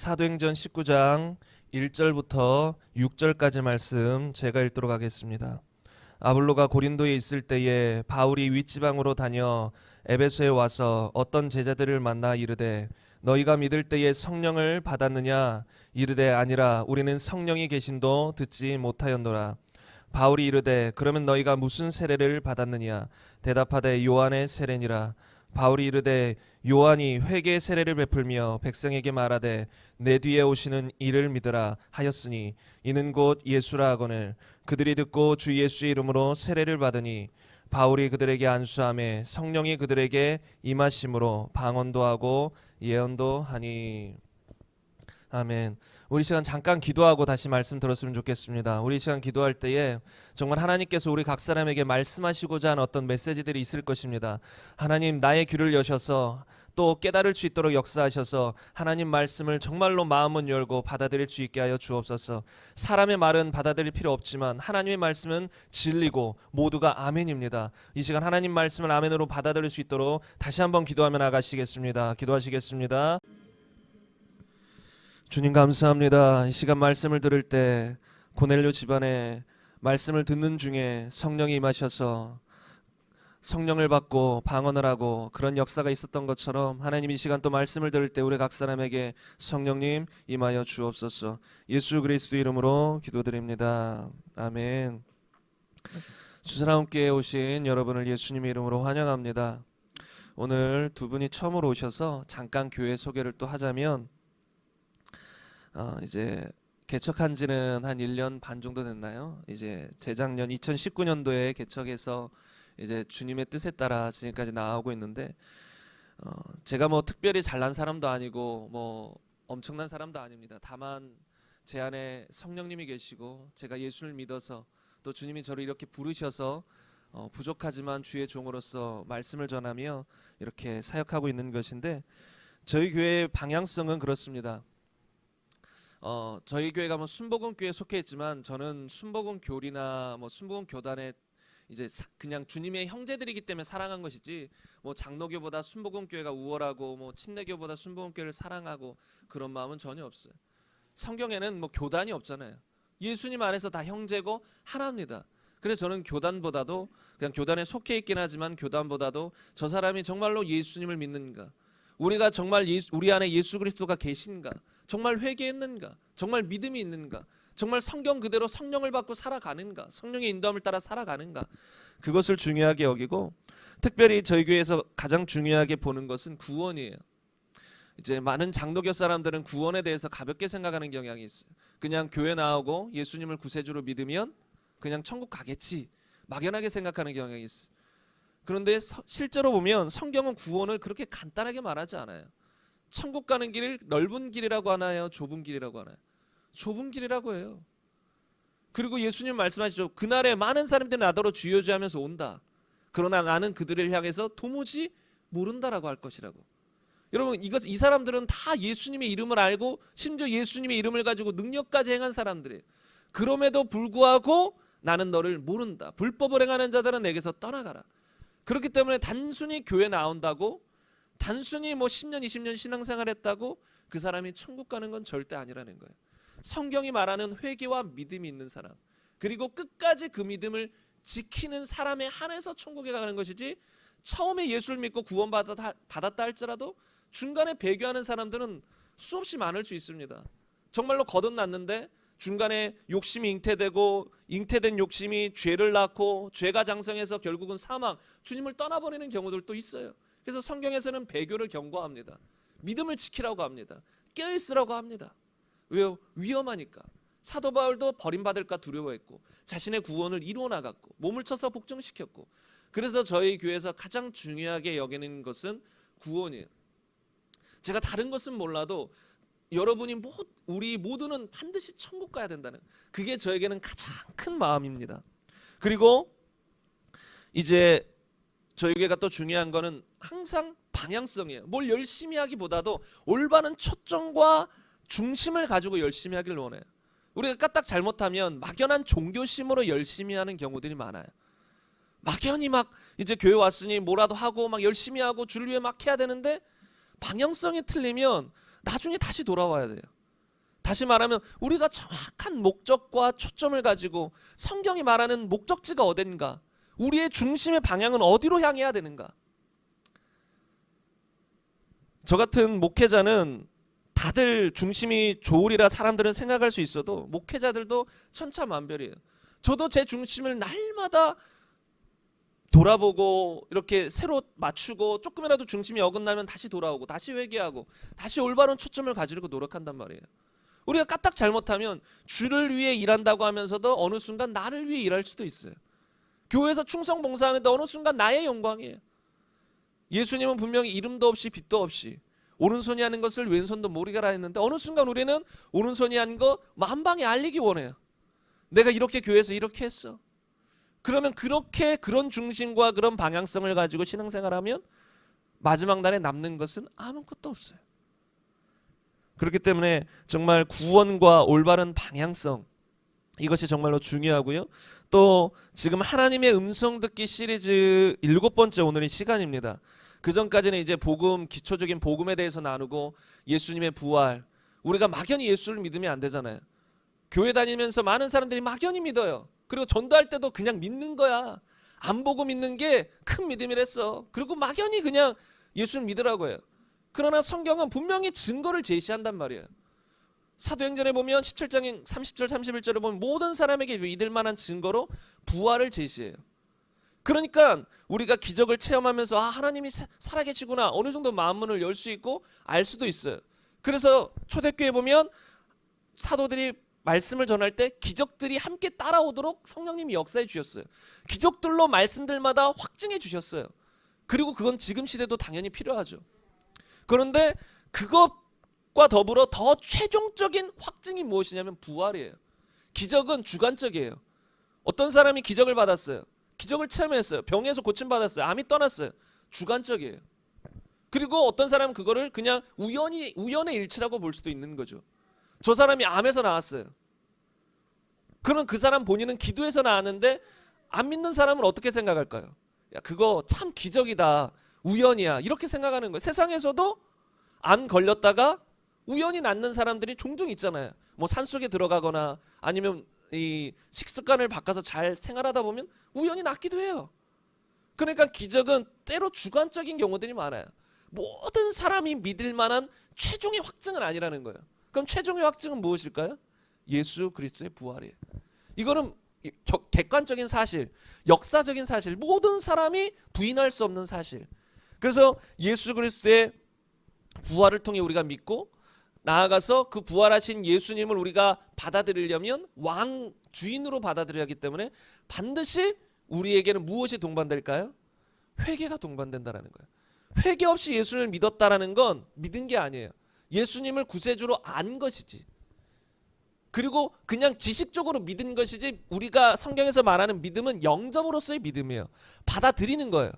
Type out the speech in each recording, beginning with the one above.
사도행전 19장 1절부터 6절까지 말씀 제가 읽도록 하겠습니다. 아볼로가 고린도에 있을 때에 바울이 윗지방으로 다녀 에베소에 와서 어떤 제자들을 만나 이르되 너희가 믿을 때에 성령을 받았느냐? 이르되 아니라 우리는 성령이 계심도 듣지 못하였노라. 바울이 이르되 그러면 너희가 무슨 세례를 받았느냐? 대답하되 요한의 세례니라. 바울이 이르되 요한이 회개의 세례를 베풀며 백성에게 말하되 내 뒤에 오시는 이를 믿으라 하였으니 이는 곧 예수라 하거늘 그들이 듣고 주 예수의 이름으로 세례를 받으니 바울이 그들에게 안수하매 성령이 그들에게 임하심으로 방언도 하고 예언도 하니. 아멘. 우리 시간 잠깐 기도하고 다시 말씀 들었으면 좋겠습니다. 우리 시간 기도할 때에 정말 하나님께서 우리 각 사람에게 말씀하시고자 하는 어떤 메시지들이 있을 것입니다. 하나님, 나의 귀를 여셔서 또 깨달을 수 있도록 역사하셔서 하나님 말씀을 정말로 마음은 열고 받아들일 수 있게 하여 주옵소서. 사람의 말은 받아들일 필요 없지만 하나님의 말씀은 진리고 모두가 아멘입니다. 이 시간 하나님 말씀을 아멘으로 받아들일 수 있도록 다시 한번 기도하며 나가시겠습니다. 기도하시겠습니다. 주님 감사합니다. 이 시간 말씀을 들을 때 고넬료 집안에 말씀을 듣는 중에 성령이 임하셔서 성령을 받고 방언을 하고 그런 역사가 있었던 것처럼 하나님 이 시간 또 말씀을 들을 때 우리 각 사람에게 성령님 임하여 주옵소서. 예수 그리스도 이름으로 기도드립니다. 아멘. 주사랑함께 오신 여러분을 예수님의 이름으로 환영합니다. 오늘 두 분이 처음으로 오셔서 잠깐 교회 소개를 또 하자면 이제 개척한 지는 한 1년 반 정도 됐나요? 이제 재작년 2019년도에 개척해서 이제 주님의 뜻에 따라 지금까지 나아오고 있는데 제가 뭐 특별히 잘난 사람도 아니고 뭐 엄청난 사람도 아닙니다. 다만 제 안에 성령님이 계시고 제가 예수를 믿어서 또 주님이 저를 이렇게 부르셔서 부족하지만 주의 종으로서 말씀을 전하며 이렇게 사역하고 있는 것인데 저희 교회의 방향성은 그렇습니다. 저희 교회가 뭐 순복음교회에 속해 있지만 저는 순복음 교리나 뭐 순복음 교단에 이제 그냥 주님의 형제들이기 때문에 사랑한 것이지 뭐 장로교보다 순복음교회가 우월하고 뭐 침례교보다 순복음교회를 사랑하고 그런 마음은 전혀 없어요. 성경에는 뭐 교단이 없잖아요. 예수님 안에서 다 형제고 하나입니다. 그래서 저는 교단보다도 그냥 교단에 속해 있긴 하지만 교단보다도 저 사람이 정말로 예수님을 믿는가, 우리가 정말 우리 안에 예수 그리스도가 계신가, 정말 회개했는가, 정말 믿음이 있는가, 정말 성경 그대로 성령을 받고 살아가는가, 성령의 인도함을 따라 살아가는가, 그것을 중요하게 여기고 특별히 저희 교회에서 가장 중요하게 보는 것은 구원이에요. 이제 많은 장로교 사람들은 구원에 대해서 가볍게 생각하는 경향이 있어요. 그냥 교회 나오고 예수님을 구세주로 믿으면 그냥 천국 가겠지 막연하게 생각하는 경향이 있어요. 그런데 실제로 보면 성경은 구원을 그렇게 간단하게 말하지 않아요. 천국 가는 길을 넓은 길이라고 하나요? 좁은 길이라고 하나요? 좁은 길이라고 해요. 그리고 예수님 말씀하시죠. 그날에 많은 사람들이 나더러 주여 주여 하면서 온다. 그러나 나는 그들을 향해서 도무지 모른다라고 할 것이라고. 여러분 이 사람들은 다 예수님의 이름을 알고 심지어 예수님의 이름을 가지고 능력까지 행한 사람들이에요. 그럼에도 불구하고 나는 너를 모른다. 불법을 행하는 자들은 내게서 떠나가라. 그렇기 때문에 단순히 교회 나온다고, 단순히 뭐 10년 20년 신앙생활 했다고 그 사람이 천국 가는 건 절대 아니라는 거예요. 성경이 말하는 회개와 믿음이 있는 사람, 그리고 끝까지 그 믿음을 지키는 사람에 한해서 천국에 가는 것이지, 처음에 예수를 믿고 구원받았다 할지라도 중간에 배교하는 사람들은 수없이 많을 수 있습니다. 정말로 거듭났는데 중간에 욕심이 잉태되고 잉태된 욕심이 죄를 낳고 죄가 장성해서 결국은 사망, 주님을 떠나버리는 경우들도 있어요. 그래서 성경에서는 배교를 경고합니다. 믿음을 지키라고 합니다. 깨어있으라고 합니다. 왜요? 위험하니까. 사도 바울도 버림받을까 두려워했고 자신의 구원을 이루어 나갔고 몸을 쳐서 복종시켰고, 그래서 저희 교회에서 가장 중요하게 여기는 것은 구원이에요. 제가 다른 것은 몰라도 여러분이 우리 모두는 반드시 천국 가야 된다는, 그게 저에게는 가장 큰 마음입니다. 그리고 이제 저희 교회가 또 중요한 거는 항상 방향성이에요. 뭘 열심히 하기보다도 올바른 초점과 중심을 가지고 열심히 하길 원해요. 우리가 까딱 잘못하면 막연한 종교심으로 열심히 하는 경우들이 많아요. 막연히 막 이제 교회 왔으니 뭐라도 하고 막 열심히 하고 주를 위해 막 해야 되는데 방향성이 틀리면 나중에 다시 돌아와야 돼요. 다시 말하면 우리가 정확한 목적과 초점을 가지고 성경이 말하는 목적지가 어딘가, 우리의 중심의 방향은 어디로 향해야 되는가. 저 같은 목회자는 다들 중심이 좋으리라 사람들은 생각할 수 있어도 목회자들도 천차만별이에요. 저도 제 중심을 날마다 돌아보고 이렇게 새로 맞추고 조금이라도 중심이 어긋나면 다시 돌아오고 다시 회개하고 다시 올바른 초점을 가지려고 노력한단 말이에요. 우리가 까딱 잘못하면 주를 위해 일한다고 하면서도 어느 순간 나를 위해 일할 수도 있어요. 교회에서 충성 봉사하는데 어느 순간 나의 영광이에요. 예수님은 분명히 이름도 없이 빛도 없이 오른손이 하는 것을 왼손도 모르게라 했는데 어느 순간 우리는 오른손이 한 거 만방에 알리기 원해요. 내가 이렇게 교회에서 이렇게 했어. 그러면 그렇게 그런 중심과 그런 방향성을 가지고 신앙생활하면 마지막 날에 남는 것은 아무것도 없어요. 그렇기 때문에 정말 구원과 올바른 방향성, 이것이 정말로 중요하고요. 또 지금 하나님의 음성 듣기 시리즈 7번째 오늘의 시간입니다. 그 전까지는 이제 복음, 기초적인 복음에 대해서 나누고 예수님의 부활, 우리가 막연히 예수를 믿으면 안 되잖아요. 교회 다니면서 많은 사람들이 막연히 믿어요. 그리고 전도할 때도 그냥 믿는 거야. 안 보고 믿는 게 큰 믿음이랬어. 그리고 막연히 그냥 예수를 믿으라고 해요. 그러나 성경은 분명히 증거를 제시한단 말이에요. 사도행전에 보면 17장 30절 31절에 보면 모든 사람에게 믿을 만한 증거로 부활을 제시해요. 그러니까 우리가 기적을 체험하면서 하나님이 살아계시구나 어느 정도 마음문을 열 수 있고 알 수도 있어요. 그래서 초대교회 보면 사도들이 말씀을 전할 때 기적들이 함께 따라오도록 성령님이 역사해 주셨어요. 기적들로 말씀들마다 확증해 주셨어요. 그리고 그건 지금 시대도 당연히 필요하죠. 그런데 그것과 더불어 더 최종적인 확증이 무엇이냐면 부활이에요. 기적은 주관적이에요. 어떤 사람이 기적을 받았어요. 기적을 체험했어요. 병에서 고침받았어요. 암이 떠났어요. 주관적이에요. 그리고 어떤 사람은 그거를 그냥 우연의 일치라고 볼 수도 있는 거죠. 저 사람이 암에서 나왔어요. 그럼 그 사람 본인은 기도해서 나왔는데 안 믿는 사람은 어떻게 생각할까요? 야, 그거 참 기적이다. 우연이야. 이렇게 생각하는 거예요. 세상에서도 암 걸렸다가 우연히 낫는 사람들이 종종 있잖아요. 뭐 산속에 들어가거나 아니면 이 식습관을 바꿔서 잘 생활하다 보면 우연히 낫기도 해요. 그러니까 기적은 때로 주관적인 경우들이 많아요. 모든 사람이 믿을 만한 최종의 확증은 아니라는 거예요. 그럼 최종의 확증은 무엇일까요? 예수 그리스도의 부활이에요. 이거는 객관적인 사실, 역사적인 사실, 모든 사람이 부인할 수 없는 사실. 그래서 예수 그리스도의 부활을 통해 우리가 믿고 나아가서 그 부활하신 예수님을 우리가 받아들이려면 왕 주인으로 받아들여야 하기 때문에 반드시 우리에게는 무엇이 동반될까요? 회개가 동반된다라는 거예요. 회개 없이 예수를 믿었다라는 건 믿은 게 아니에요. 예수님을 구세주로 안 것이지. 그리고 그냥 지식적으로 믿은 것이지 우리가 성경에서 말하는 믿음은 영접으로서의 믿음이에요. 받아들이는 거예요.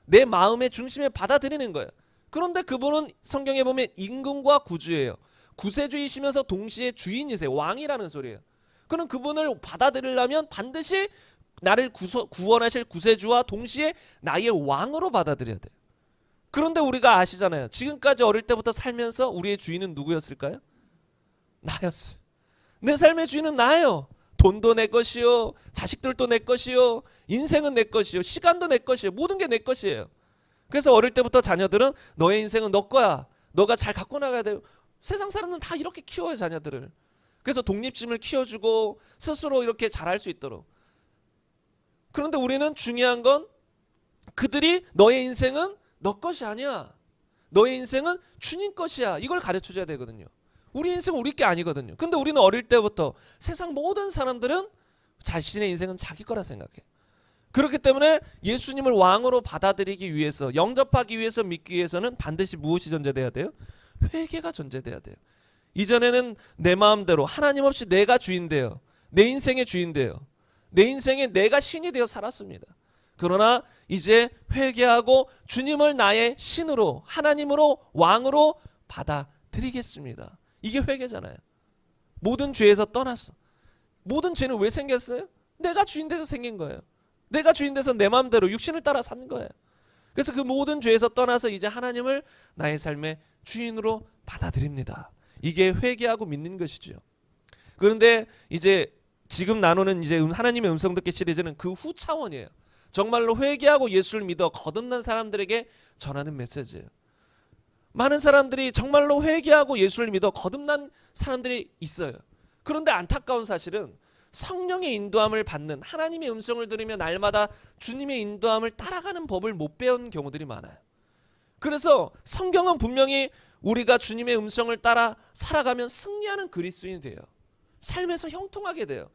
내 마음의 중심에 받아들이는 거예요. 그런데 그분은 성경에 보면 임금과 구주예요. 구세주이시면서 동시에 주인이세요. 왕이라는 소리예요. 그럼 그분을 받아들이려면 반드시 나를 구원하실 구세주와 동시에 나의 왕으로 받아들여야 돼요. 그런데 우리가 아시잖아요. 지금까지 어릴 때부터 살면서 우리의 주인은 누구였을까요? 나였어요. 내 삶의 주인은 나예요. 돈도 내 것이요, 자식들도 내 것이요, 인생은 내 것이요, 시간도 내 것이요, 모든 게 내 것이에요. 그래서 어릴 때부터 자녀들은 너의 인생은 너 거야. 너가 잘 갖고 나가야 돼요. 세상 사람은 다 이렇게 키워요, 자녀들을. 그래서 독립심을 키워주고 스스로 이렇게 잘할 수 있도록. 그런데 우리는 중요한 건 그들이 너의 인생은 너 것이 아니야. 너의 인생은 주님 것이야. 이걸 가르쳐줘야 되거든요. 우리 인생은 우리 게 아니거든요. 근데 우리는 어릴 때부터 세상 모든 사람들은 자신의 인생은 자기 거라 생각해. 그렇기 때문에 예수님을 왕으로 받아들이기 위해서, 영접하기 위해서, 믿기 위해서는 반드시 무엇이 전제돼야 돼요? 회개가 전제돼야 돼요. 이전에는 내 마음대로 하나님 없이 내가 주인 돼요. 내 인생의 주인 돼요. 내 인생에 내가 신이 되어 살았습니다. 그러나 이제 회개하고 주님을 나의 신으로, 하나님으로, 왕으로 받아들이겠습니다. 이게 회개잖아요. 모든 죄에서 떠났어. 모든 죄는 왜 생겼어요? 내가 주인 돼서 생긴 거예요. 내가 주인 돼서 내 마음대로 육신을 따라 산 거예요. 그래서 그 모든 죄에서 떠나서 이제 하나님을 나의 삶의 주인으로 받아들입니다. 이게 회개하고 믿는 것이죠. 그런데 이제 지금 나누는 이제 하나님의 음성 듣기 시리즈는 그 후 차원이에요. 정말로 회개하고 예수를 믿어 거듭난 사람들에게 전하는 메시지예요. 많은 사람들이 정말로 회개하고 예수를 믿어 거듭난 사람들이 있어요. 그런데 안타까운 사실은 성령의 인도함을 받는, 하나님의 음성을 들으며 날마다 주님의 인도함을 따라가는 법을 못 배운 경우들이 많아요. 그래서 성경은 분명히 우리가 주님의 음성을 따라 살아가면 승리하는 그리스도인이 돼요. 삶에서 형통하게 돼요.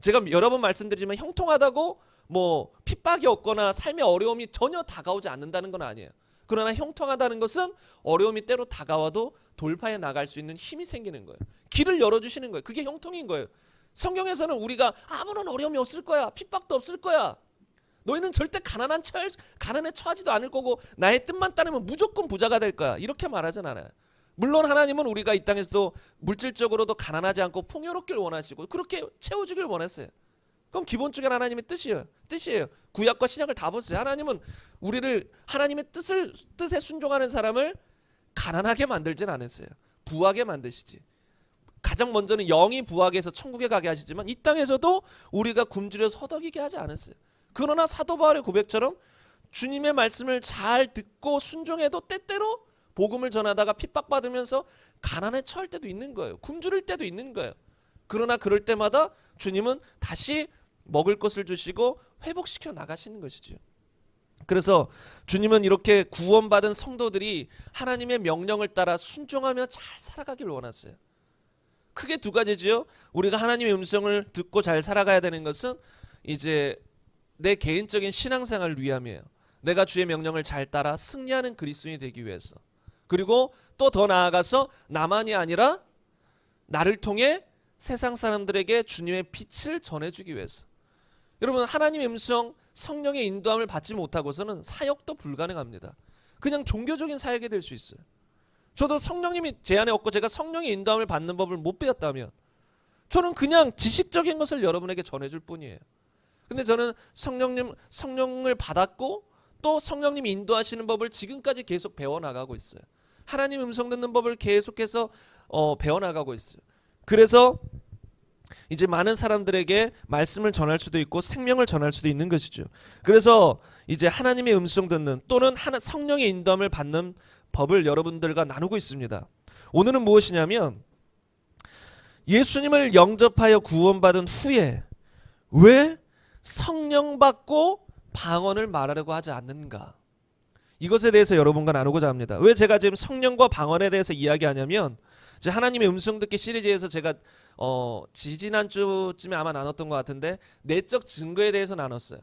제가 여러 번 말씀드리지만 형통하다고 뭐 핍박이 없거나 삶의 어려움이 전혀 다가오지 않는다는 건 아니에요. 그러나 형통하다는 것은 어려움이 때로 다가와도 돌파해 나갈 수 있는 힘이 생기는 거예요. 길을 열어주시는 거예요. 그게 형통인 거예요. 성경에서는 우리가 아무런 어려움이 없을 거야, 핍박도 없을 거야, 너희는 절대 가난에 처하지도 않을 거고 나의 뜻만 따르면 무조건 부자가 될 거야, 이렇게 말하진 않아요. 물론 하나님은 우리가 이 땅에서도 물질적으로도 가난하지 않고 풍요롭길 원하시고 그렇게 채워주길 원했어요. 그럼 기본적인 하나님의 뜻이에요. 구약과 신약을 다 보세요. 하나님은 우리를 하나님의 뜻에 순종하는 사람을 가난하게 만들진 않았어요. 부하게 만드시지. 가장 먼저는 영이 부하게 해서 천국에 가게 하시지만 이 땅에서도 우리가 굶주려서 허덕이게 하지 않았어요. 그러나 사도 바울의 고백처럼 주님의 말씀을 잘 듣고 순종해도 때때로 복음을 전하다가 핍박받으면서 가난에 처할 때도 있는 거예요. 굶주릴 때도 있는 거예요. 그러나 그럴 때마다 주님은 다시 먹을 것을 주시고 회복시켜 나가시는 것이죠. 그래서 주님은 이렇게 구원받은 성도들이 하나님의 명령을 따라 순종하며 잘 살아가기를 원하세요. 크게 두 가지지요. 우리가 하나님의 음성을 듣고 잘 살아가야 되는 것은 이제 내 개인적인 신앙생활을 위함이에요. 내가 주의 명령을 잘 따라 승리하는 그리스도인이 되기 위해서. 그리고 또 더 나아가서 나만이 아니라 나를 통해 세상 사람들에게 주님의 빛을 전해주기 위해서. 여러분, 하나님의 음성, 성령의 인도함을 받지 못하고서는 사역도 불가능합니다. 그냥 종교적인 사역이 될 수 있어요. 저도 성령님이 제 안에 없고 제가 성령의 인도함을 받는 법을 못 배웠다면 저는 그냥 지식적인 것을 여러분에게 전해줄 뿐이에요. 근데 저는 성령을 받았고 또 성령님이 인도하시는 법을 지금까지 계속 배워나가고 있어요. 하나님 음성 듣는 법을 계속해서 배워나가고 있어요. 그래서 이제 많은 사람들에게 말씀을 전할 수도 있고 생명을 전할 수도 있는 것이죠. 그래서 이제 하나님의 음성 듣는 또는 성령의 인도함을 받는 법을 여러분들과 나누고 있습니다. 오늘은 무엇이냐면 예수님을 영접하여 구원받은 후에 왜 성령 받고 방언을 말하려고 하지 않는가, 이것에 대해서 여러분과 나누고자 합니다. 왜 제가 지금 성령과 방언에 대해서 이야기하냐면 이제 하나님의 음성 듣기 시리즈에서 제가 지지난주쯤에 아마 나눴던 것 같은데 내적 증거에 대해서 나눴어요.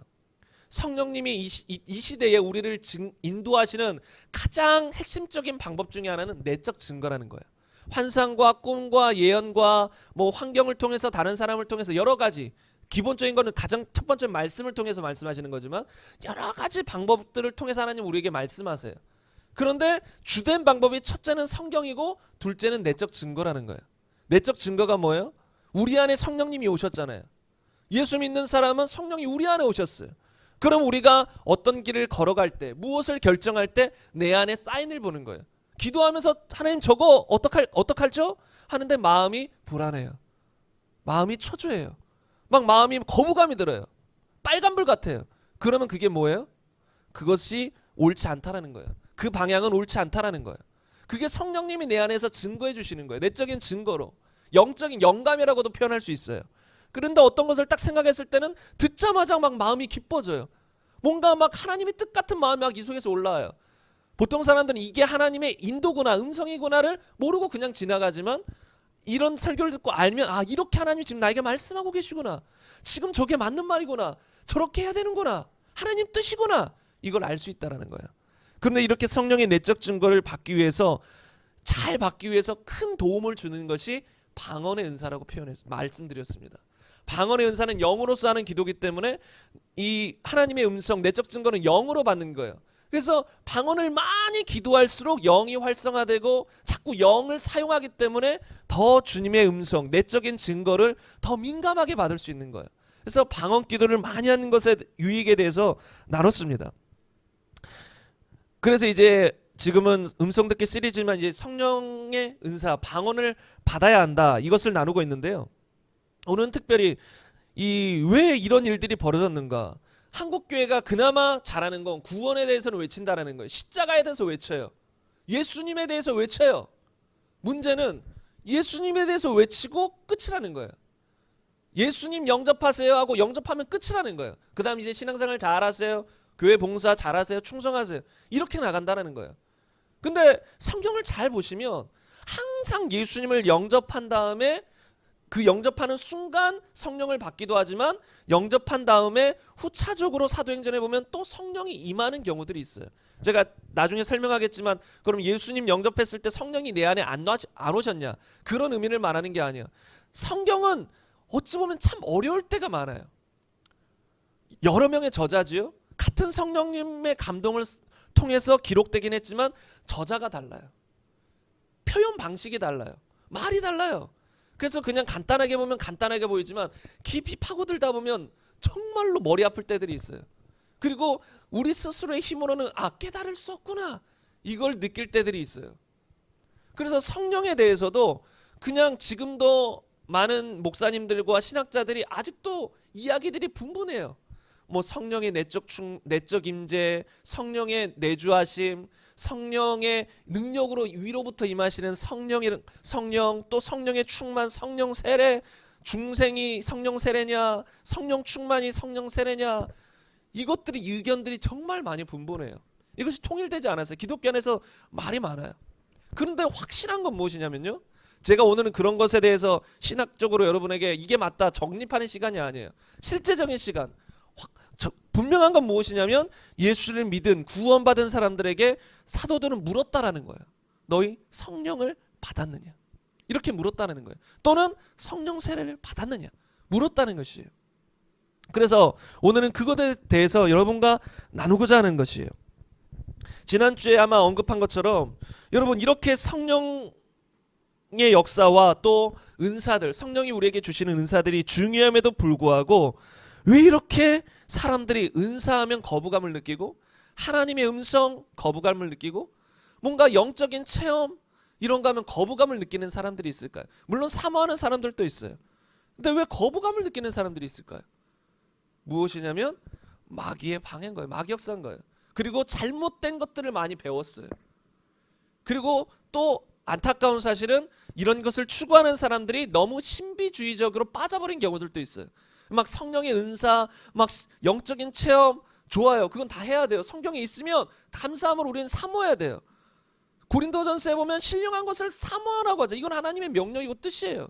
성령님이 이 시대에 우리를 인도하시는 가장 핵심적인 방법 중에 하나는 내적 증거라는 거예요. 환상과 꿈과 예언과 뭐 환경을 통해서 다른 사람을 통해서 여러 가지, 기본적인 거는 가장 첫 번째 말씀을 통해서 말씀하시는 거지만 여러 가지 방법들을 통해서 하나님 우리에게 말씀하세요. 그런데 주된 방법이 첫째는 성경이고 둘째는 내적 증거라는 거예요. 내적 증거가 뭐예요? 우리 안에 성령님이 오셨잖아요. 예수 믿는 사람은 성령이 우리 안에 오셨어요. 그럼 우리가 어떤 길을 걸어갈 때, 무엇을 결정할 때 내 안에 사인을 보는 거예요. 기도하면서 하나님 저거 어떡할죠? 하는데 마음이 불안해요. 마음이 초조해요. 막 마음이 거부감이 들어요. 빨간불 같아요. 그러면 그게 뭐예요? 그것이 옳지 않다라는 거예요. 그 방향은 옳지 않다라는 거예요. 그게 성령님이 내 안에서 증거해 주시는 거예요. 내적인 증거로. 영적인 영감이라고도 표현할 수 있어요. 그런데 어떤 것을 딱 생각했을 때는 듣자마자 막 마음이 기뻐져요. 뭔가 막 하나님의 뜻 같은 마음이 막 이 속에서 올라와요. 보통 사람들은 이게 하나님의 인도구나, 음성이구나를 모르고 그냥 지나가지만 이런 설교를 듣고 알면 아, 이렇게 하나님이 지금 나에게 말씀하고 계시구나, 지금 저게 맞는 말이구나, 저렇게 해야 되는구나, 하나님 뜻이구나, 이걸 알 수 있다는 거예요. 그런데 이렇게 성령의 내적 증거를 받기 위해서, 잘 받기 위해서 큰 도움을 주는 것이 방언의 은사라고 말씀드렸습니다. 방언의 은사는 영으로서 하는 기도이기 때문에 이 하나님의 음성, 내적 증거는 영으로 받는 거예요. 그래서 방언을 많이 기도할수록 영이 활성화되고 자꾸 영을 사용하기 때문에 더 주님의 음성, 내적인 증거를 더 민감하게 받을 수 있는 거예요. 그래서 방언 기도를 많이 하는 것의 유익에 대해서 나눴습니다. 그래서 이제 지금은 음성 듣기 시리즈지만 이제 성령의 은사, 방언을 받아야 한다. 이것을 나누고 있는데요. 오늘은 특별히 이 왜 이런 일들이 벌어졌는가? 한국 교회가 그나마 잘하는 건 구원에 대해서는 외친다라는 거예요. 십자가에 대해서 외쳐요. 예수님에 대해서 외쳐요. 문제는 예수님에 대해서 외치고 끝이라는 거예요. 예수님 영접하세요 하고 영접하면 끝이라는 거예요. 그 다음 이제 신앙생활 잘하세요. 교회 봉사 잘하세요. 충성하세요. 이렇게 나간다는 거예요. 근데 성경을 잘 보시면 항상 예수님을 영접한 다음에 그 영접하는 순간 성령을 받기도 하지만 영접한 다음에 후차적으로 사도행전에 보면 또 성령이 임하는 경우들이 있어요. 제가 나중에 설명하겠지만 그럼 예수님 영접했을 때 성령이 내 안에 안 오셨냐? 그런 의미를 말하는 게 아니에요. 성경은 어찌 보면 참 어려울 때가 많아요. 여러 명의 저자지요. 같은 성령님의 감동을 통해서 기록되긴 했지만 저자가 달라요. 표현 방식이 달라요. 말이 달라요. 그래서 그냥 간단하게 보면 간단하게 보이지만 깊이 파고들다 보면 정말로 머리 아플 때들이 있어요. 그리고 우리 스스로의 힘으로는 깨달을 수 없구나 이걸 느낄 때들이 있어요. 그래서 성령에 대해서도 그냥 지금도 많은 목사님들과 신학자들이 아직도 이야기들이 분분해요. 뭐 성령의 내적 임재, 성령의 내주하심, 성령의 능력으로 위로부터 임하시는 성령, 또 성령의 충만, 성령 세례, 중생이 성령 세례냐, 성령 충만이 성령 세례냐, 이것들이 의견들이 정말 많이 분분해요. 이것이 통일되지 않았어요. 기독교 안에서 말이 많아요. 그런데 확실한 건 무엇이냐면요, 제가 오늘은 그런 것에 대해서 신학적으로 여러분에게 이게 맞다 정립하는 시간이 아니에요. 실제적인 시간. 분명한 건 무엇이냐면 예수를 믿은 구원받은 사람들에게 사도들은 물었다라는 거예요. 너희 성령을 받았느냐? 이렇게 물었다는 거예요. 또는 성령 세례를 받았느냐? 물었다는 것이에요. 그래서 오늘은 그것에 대해서 여러분과 나누고자 하는 것이에요. 지난주에 아마 언급한 것처럼 여러분 이렇게 성령의 역사와 또 은사들, 성령이 우리에게 주시는 은사들이 중요함에도 불구하고 왜 이렇게 사람들이 은사하면 거부감을 느끼고 하나님의 음성 거부감을 느끼고 뭔가 영적인 체험 이런 거 하면 거부감을 느끼는 사람들이 있을까요? 물론 사모하는 사람들도 있어요. 근데 왜 거부감을 느끼는 사람들이 있을까요? 무엇이냐면 마귀의 방해인 거예요. 마귀 역사인 거예요. 그리고 잘못된 것들을 많이 배웠어요. 그리고 또 안타까운 사실은 이런 것을 추구하는 사람들이 너무 신비주의적으로 빠져버린 경우들도 있어요. 막 성령의 은사, 막 영적인 체험 좋아요. 그건 다 해야 돼요. 성경에 있으면 감사함으로 우리는 사모해야 돼요. 고린도전서에 보면 신령한 것을 사모하라고 하죠. 이건 하나님의 명령이고 뜻이에요.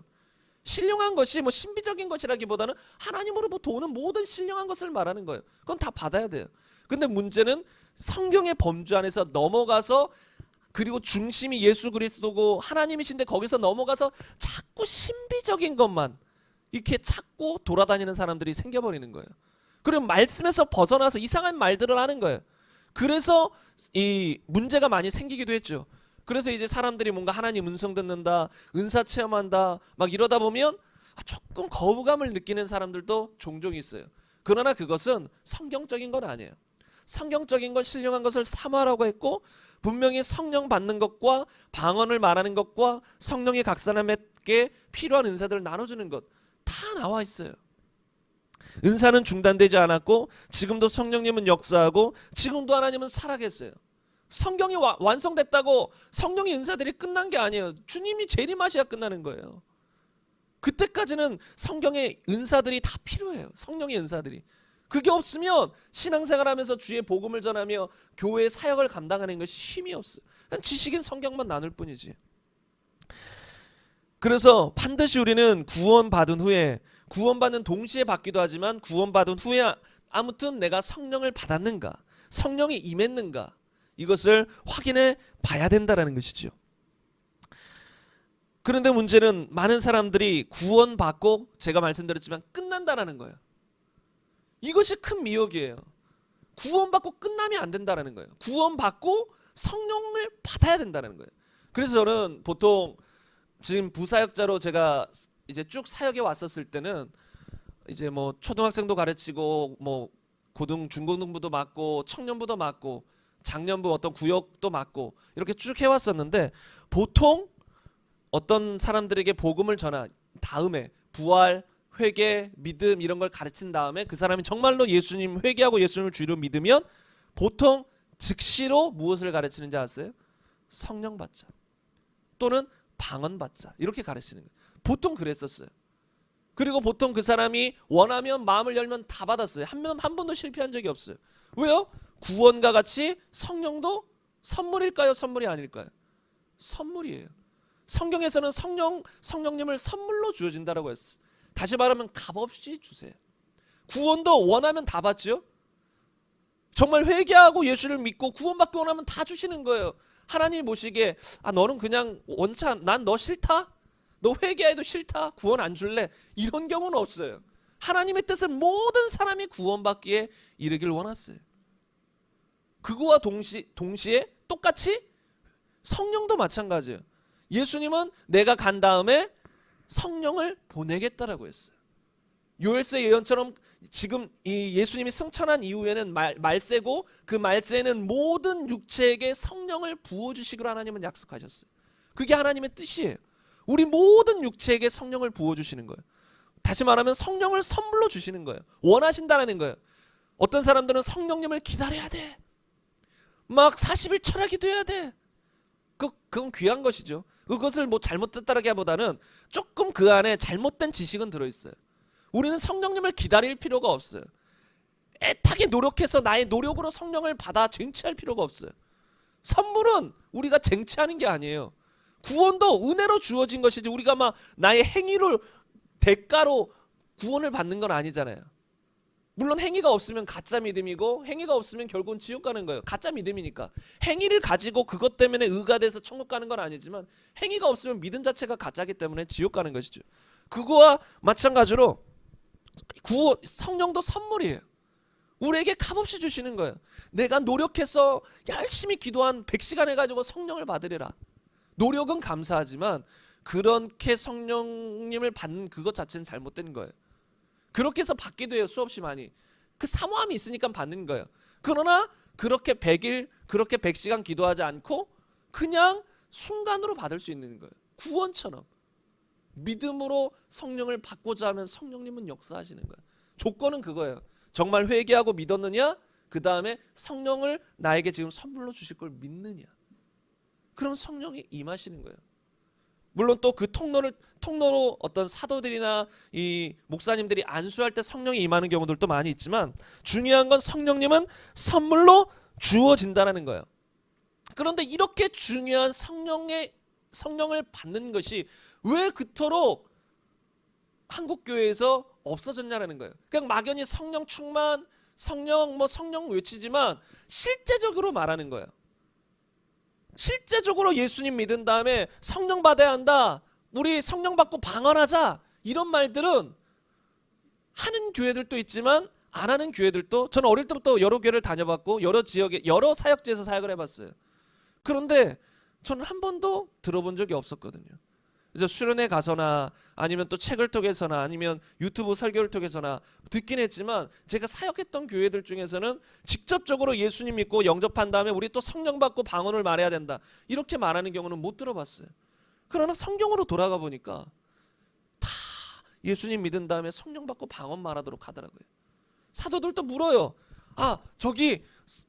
신령한 것이 뭐 신비적인 것이라기보다는 하나님으로부터 오는 모든 신령한 것을 말하는 거예요. 그건 다 받아야 돼요. 근데 문제는 성경의 범주 안에서 넘어가서 그리고 중심이 예수 그리스도고 하나님이신데 거기서 넘어가서 자꾸 신비적인 것만 이렇게 찾고 돌아다니는 사람들이 생겨버리는 거예요. 그리고 말씀에서 벗어나서 이상한 말들을 하는 거예요. 그래서 이 문제가 많이 생기기도 했죠. 그래서 이제 사람들이 뭔가 하나님 음성 듣는다, 은사 체험한다 막 이러다 보면 조금 거부감을 느끼는 사람들도 종종 있어요. 그러나 그것은 성경적인 건 아니에요. 성경적인 건 신령한 것을 사모하라고 했고 분명히 성령 받는 것과 방언을 말하는 것과 성령이 각 사람에게 필요한 은사들을 나눠주는 것 다 나와 있어요. 은사는 중단되지 않았고 지금도 성령님은 역사하고 지금도 하나님은 살아계세요. 성경이 완성됐다고 성령의 은사들이 끝난 게 아니에요. 주님이 재림하셔야 끝나는 거예요. 그때까지는 성경의 은사들이 다 필요해요. 성령의 은사들이. 그게 없으면 신앙생활하면서 주의 복음을 전하며 교회의 사역을 감당하는 것이 힘이 없어요. 그냥 지식인 성경만 나눌 뿐이지. 그래서 반드시 우리는 구원받은 후에 구원받는 동시에 받기도 하지만 구원받은 후에 아무튼 내가 성령을 받았는가 성령이 임했는가 이것을 확인해 봐야 된다는 것이죠. 그런데 문제는 많은 사람들이 구원받고 제가 말씀드렸지만 끝난다는 거예요. 이것이 큰 미혹이에요. 구원받고 끝나면 안 된다는 거예요. 구원받고 성령을 받아야 된다는 거예요. 그래서 저는 보통 지금 부사역자로 제가 이제 쭉 사역에 왔었을 때는 이제 뭐 초등학생도 가르치고 뭐 중고등부도 맡고 청년부도 맡고 장년부 어떤 구역도 맡고 이렇게 쭉 해왔었는데, 보통 어떤 사람들에게 복음을 전한 다음에 부활, 회개, 믿음 이런 걸 가르친 다음에 그 사람이 정말로 예수님 회개하고 예수님을 주로 믿으면 보통 즉시로 무엇을 가르치는지 아세요? 성령 받자 또는 방언 받자 이렇게 가르치는 거예요. 보통 그랬었어요. 그리고 보통 그 사람이 원하면 마음을 열면 다 받았어요. 한 번도 실패한 적이 없어요. 왜요? 구원과 같이 성령도 선물일까요? 선물이 아닐까요? 선물이에요. 성경에서는 성령님을 선물로 주어진다라고 했어요. 다시 말하면 값없이 주세요. 구원도 원하면 다 받죠. 정말 회개하고 예수를 믿고 구원받기 원하면 다 주시는 거예요. 하나님이 보시기에 너는 그냥 원치 난 너 싫다? 너 회개해도 싫다? 구원 안 줄래? 이런 경우는 없어요. 하나님의 뜻은 모든 사람이 구원받기에 이르길 원했어요. 그거와 동시에 똑같이 성령도 마찬가지예요. 예수님은 내가 간 다음에 성령을 보내겠다라고 했어요. 요엘서 예언처럼 지금 이 예수님이 승천한 이후에는 말세고 그 말세에는 모든 육체에게 성령을 부어주시기로 하나님은 약속하셨어요. 그게 하나님의 뜻이에요. 우리 모든 육체에게 성령을 부어주시는 거예요. 다시 말하면 성령을 선물로 주시는 거예요. 원하신다는 거예요. 어떤 사람들은 성령님을 기다려야 돼. 막 40일 철학이 돼야 돼. 그건 귀한 것이죠. 그것을 뭐 잘못됐다라기보다는 조금 그 안에 잘못된 지식은 들어있어요. 우리는 성령님을 기다릴 필요가 없어요. 애타게 노력해서 나의 노력으로 성령을 받아 쟁취할 필요가 없어요. 선물은 우리가 쟁취하는 게 아니에요. 구원도 은혜로 주어진 것이지 우리가 막 나의 행위를 대가로 구원을 받는 건 아니잖아요. 물론 행위가 없으면 가짜 믿음이고 행위가 없으면 결국은 지옥 가는 거예요. 가짜 믿음이니까. 행위를 가지고 그것 때문에 의가 돼서 천국 가는 건 아니지만 행위가 없으면 믿음 자체가 가짜이기 때문에 지옥 가는 것이죠. 그거와 마찬가지로 구원, 성령도 선물이에요. 우리에게 값없이 주시는 거예요. 내가 노력해서 열심히 기도한 100시간 해가지고 성령을 받으리라. 노력은 감사하지만 그렇게 성령님을 받는 그것 자체는 잘못된 거예요. 그렇게 해서 받기도 해요. 수없이 많이. 그 사모함이 있으니까 받는 거예요. 그러나 그렇게 100일 그렇게 100시간 기도하지 않고 그냥 순간으로 받을 수 있는 거예요. 구원처럼. 믿음으로 성령을 받고자 하면 성령님은 역사하시는 거예요. 조건은 그거예요. 정말 회개하고 믿었느냐? 그 다음에 성령을 나에게 지금 선물로 주실 걸 믿느냐? 그럼 성령이 임하시는 거예요. 물론 또 그 통로로 어떤 사도들이나 이 목사님들이 안수할 때 성령이 임하는 경우들도 많이 있지만 중요한 건 성령님은 선물로 주어진다는 거예요. 그런데 이렇게 중요한 성령을 받는 것이 왜 그토록 한국 교회에서 없어졌냐라는 거예요. 그냥 막연히 성령 충만, 성령 외치지만 실제적으로 말하는 거예요. 실제적으로 예수님 믿은 다음에 성령 받아야 한다. 우리 성령 받고 방언하자. 이런 말들은 하는 교회들도 있지만 안 하는 교회들도, 저는 어릴 때부터 여러 교회를 다녀봤고 여러 지역에 여러 사역지에서 사역을 해봤어요. 그런데 저는 한 번도 들어본 적이 없었거든요. 그래서 수련회 가서나 아니면 또 책을 통해서나 아니면 유튜브 설교를 통해서나 듣긴 했지만 제가 사역했던 교회들 중에서는 직접적으로 예수님 믿고 영접한 다음에 우리 또 성령 받고 방언을 말해야 된다 이렇게 말하는 경우는 못 들어봤어요. 그러나 성경으로 돌아가 보니까 다 예수님 믿은 다음에 성령 받고 방언 말하도록 하더라고요. 사도들도 물어요. 저기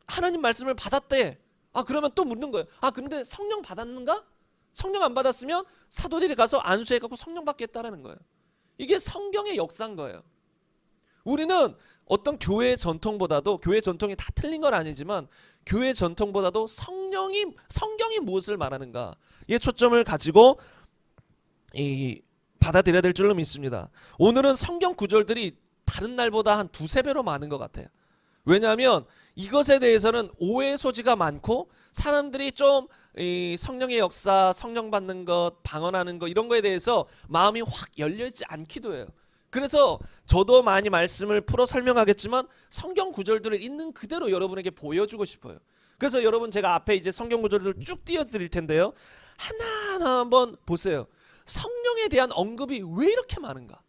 하나님 말씀을 받았대. 그러면 또 묻는 거예요. 근데 성령 받았는가? 성령 안 받았으면 사도들이 가서 안수해갖고 성령 받겠다라는 거예요. 이게 성경의 역사인 거예요. 우리는 어떤 교회의 전통보다도, 교회 전통이 다 틀린 건 아니지만 교회 전통보다도 성경이 무엇을 말하는가에 초점을 가지고 받아들여야 될 줄로 믿습니다. 오늘은 성경 구절들이 다른 날보다 한 2~3배로 많은 것 같아요. 왜냐하면 이것에 대해서는 오해의 소지가 많고 사람들이 좀 이 성령의 역사, 성령 받는 것, 방언하는 것 이런 거에 대해서 마음이 확 열려있지 않기도 해요. 그래서 저도 많이 말씀을 풀어 설명하겠지만 성경 구절들을 있는 그대로 여러분에게 보여주고 싶어요. 그래서 여러분 제가 앞에 이제 성경 구절들을 쭉 띄워드릴 텐데요. 하나하나 한번 보세요. 성령에 대한 언급이 왜 이렇게 많은가?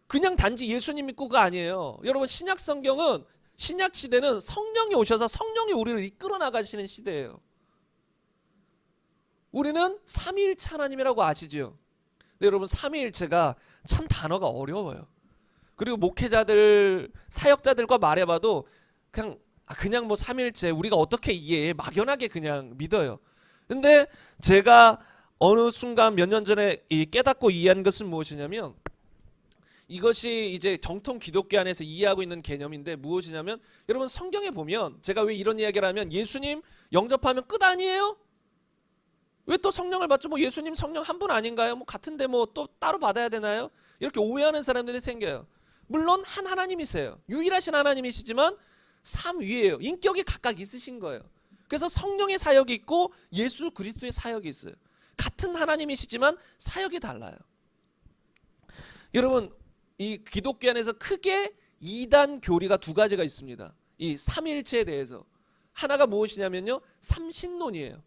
그냥 단지 예수님 믿고가 아니에요. 여러분 신약 성경은 신약 시대는 성령이 오셔서 성령이 우리를 이끌어 나가시는 시대예요. 우리는 삼위일체 하나님이라고 아시죠? 근데 여러분 삼위일체가 참 단어가 어려워요. 그리고 목회자들, 사역자들과 말해봐도 그냥 뭐 삼위일체 우리가 어떻게 이해해? 막연하게 그냥 믿어요. 근데 제가 어느 순간 몇 년 전에 깨닫고 이해한 것은 무엇이냐면, 이것이 이제 정통 기독교 안에서 이해하고 있는 개념인데 무엇이냐면, 여러분 성경에 보면, 제가 왜 이런 이야기를 하면 예수님 영접하면 끝 아니에요? 왜 또 성령을 받죠? 뭐 예수님 성령 한 분 아닌가요? 뭐 같은데 뭐 또 따로 받아야 되나요? 이렇게 오해하는 사람들이 생겨요. 물론 한 하나님이세요. 유일하신 하나님이시지만 삼위예요. 인격이 각각 있으신 거예요. 그래서 성령의 사역이 있고 예수 그리스도의 사역이 있어요. 같은 하나님이시지만 사역이 달라요. 여러분, 이 기독교 안에서 크게 이단 교리가 두 가지가 있습니다. 이 삼위일체에 대해서. 하나가 무엇이냐면요, 삼신론이에요.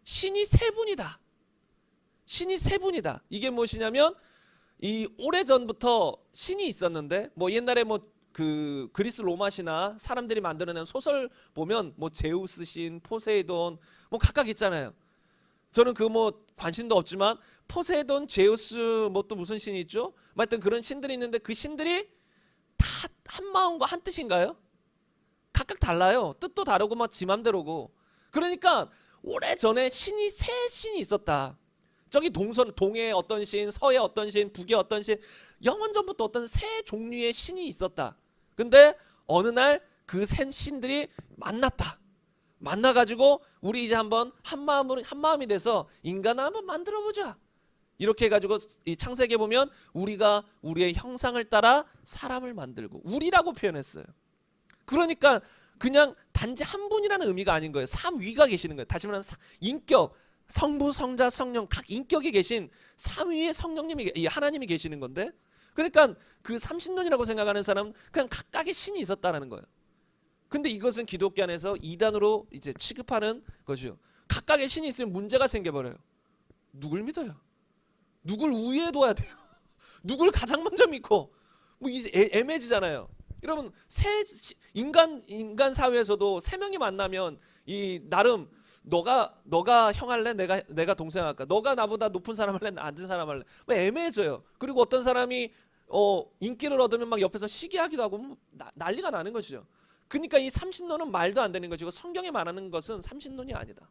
신이 세 분이다. 신이 세 분이다. 이게 무엇이냐면, 이 오래전부터 신이 있었는데, 뭐 옛날에 뭐 그 그리스 로마 신화 사람들이 만들어낸 소설 보면 뭐 제우스 신, 포세이돈 뭐 각각 있잖아요. 저는 그 뭐 관심도 없지만 포세이돈, 제우스 뭐 또 무슨 신이 있죠? 하여튼 그런 신들이 있는데 그 신들이 다 한 마음과 한 뜻인가요? 각각 달라요. 뜻도 다르고 막 지 맘대로고. 그러니까 오래전에 신이 세 신이 있었다. 저기 동해 어떤 신, 서해 어떤 신, 북에 어떤 신, 영원전부터 어떤 세 종류의 신이 있었다. 근데 어느 날 그 세 신들이 만났다. 만나가지고 우리 이제 한번 한 마음이 돼서 인간을 한번 만들어 보자. 이렇게 해가지고 이 창세기에 보면 우리가 우리의 형상을 따라 사람을 만들고, 우리라고 표현했어요. 그러니까 그냥 단지 한 분이라는 의미가 아닌 거예요. 삼위가 계시는 거예요. 다시 말하면 인격, 성부, 성자, 성령 각 인격이 계신 삼위의 성령님이, 이 하나님이 계시는 건데, 그러니까 그 삼신론이라고 생각하는 사람은 그냥 각각의 신이 있었다라는 거예요. 근데 이것은 기독교 안에서 이단으로 이제 취급하는 것이요. 각각의 신이 있으면 문제가 생겨버려요. 누굴 믿어요? 누굴 우위에 둬야 돼요? 누굴 가장 먼저 믿고? 뭐 애매지잖아요. 여러분, 인간 사회에서도 세 명이 만나면 이 나름 너가 형 할래? 내가 동생 할까? 너가 나보다 높은 사람 할래? 낮은 사람 할래? 뭐 애매해져요. 그리고 어떤 사람이 인기를 얻으면 막 옆에서 시기하기도 하고 뭐 난리가 나는 것이죠. 그러니까 이 삼신론은 말도 안 되는 것이고 성경에 말하는 것은 삼신론이 아니다.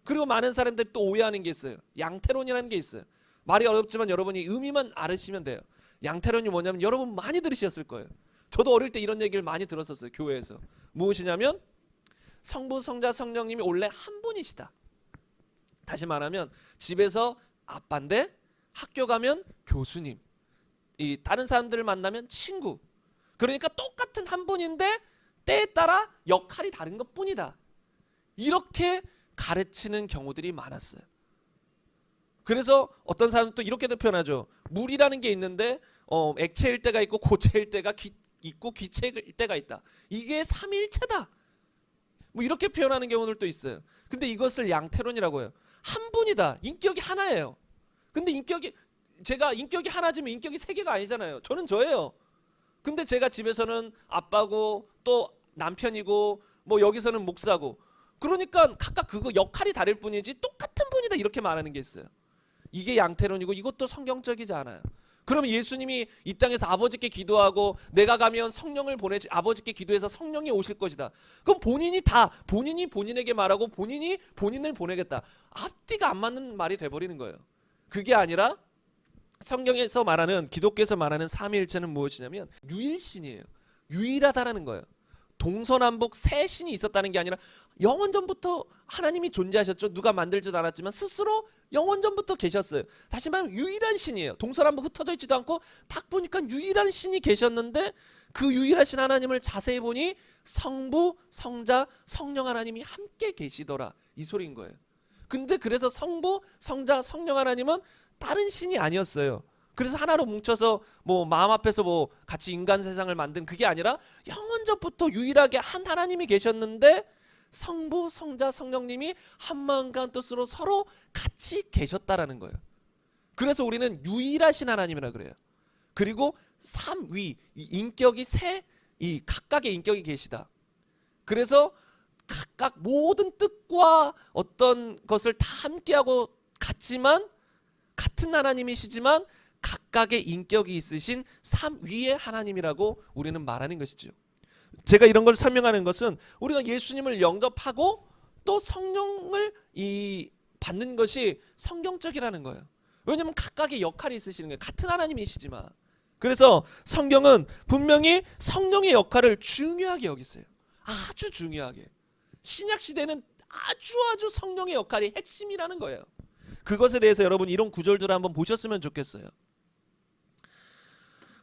그리고 많은 사람들이 또 오해하는 게 있어요. 양태론이라는 게 있어요. 말이 어렵지만 여러분이 의미만 알으시면 돼요. 양태론이 뭐냐면 여러분 많이 들으셨을 거예요. 저도 어릴 때 이런 얘기를 많이 들었었어요. 교회에서. 무엇이냐면 성부, 성자, 성령님이 원래 한 분이시다. 다시 말하면 집에서 아빠인데 학교 가면 교수님, 이 다른 사람들을 만나면 친구. 그러니까 똑같은 한 분인데 때에 따라 역할이 다른 것뿐이다. 이렇게 가르치는 경우들이 많았어요. 그래서 어떤 사람은 또 이렇게도 표현하죠. 물이라는 게 있는데 액체일 때가 있고 고체일 때가 있고 기체일 때가 있다. 이게 삼위일체다. 뭐 이렇게 표현하는 경우들도 있어요. 근데 이것을 양태론이라고 해요. 한 분이다. 인격이 하나예요. 근데 제가 인격이 하나지만 인격이 세 개가 아니잖아요. 저는 저예요. 근데 제가 집에서는 아빠고 또 남편이고 뭐 여기서는 목사고, 그러니까 각각 그거 역할이 다를 뿐이지 똑같은 분이다 이렇게 말하는 게 있어요. 이게 양태론이고 이것도 성경적이지 않아요. 그러면 예수님이 이 땅에서 아버지께 기도하고 내가 가면 성령을 보내지, 아버지께 기도해서 성령이 오실 것이다. 그럼 본인이 본인에게 말하고 본인이 본인을 보내겠다. 앞뒤가 안 맞는 말이 돼버리는 거예요. 그게 아니라 성경에서 말하는, 기독교에서 말하는 삼위일체는 무엇이냐면 유일신이에요. 유일하다라는 거예요. 동서남북 세 신이 있었다는 게 아니라 영원전부터 하나님이 존재하셨죠. 누가 만들지도 않았지만 스스로 영원전부터 계셨어요. 다시 말하면 유일한 신이에요. 동서남북 흩어져 있지도 않고 딱 보니까 유일한 신이 계셨는데 그 유일하신 하나님을 자세히 보니 성부, 성자, 성령 하나님이 함께 계시더라. 이 소리인 거예요. 근데 그래서 성부, 성자, 성령 하나님은 다른 신이 아니었어요. 그래서 하나로 뭉쳐서 뭐 마음 앞에서 뭐 같이 인간 세상을 만든 그게 아니라 영원전부터 유일하게 한 하나님이 계셨는데 성부, 성자, 성령님이 한 마음과 한 뜻으로 서로 같이 계셨다라는 거예요. 그래서 우리는 유일하신 하나님이라 그래요. 그리고 삼위, 인격이 세 이 각각의 인격이 계시다. 그래서 각각 모든 뜻과 어떤 것을 다 함께하고 같지만 같은 하나님이시지만 각각의 인격이 있으신 삼위의 하나님이라고 우리는 말하는 것이죠. 제가 이런 걸 설명하는 것은 우리가 예수님을 영접하고 또 성령을 받는 것이 성경적이라는 거예요. 왜냐하면 각각의 역할이 있으시는 거예요. 같은 하나님이시지만. 그래서 성경은 분명히 성령의 역할을 중요하게 여기세요. 아주 중요하게. 신약시대는 아주 성령의 역할이 핵심이라는 거예요. 그것에 대해서 여러분 이런 구절들을 한번 보셨으면 좋겠어요.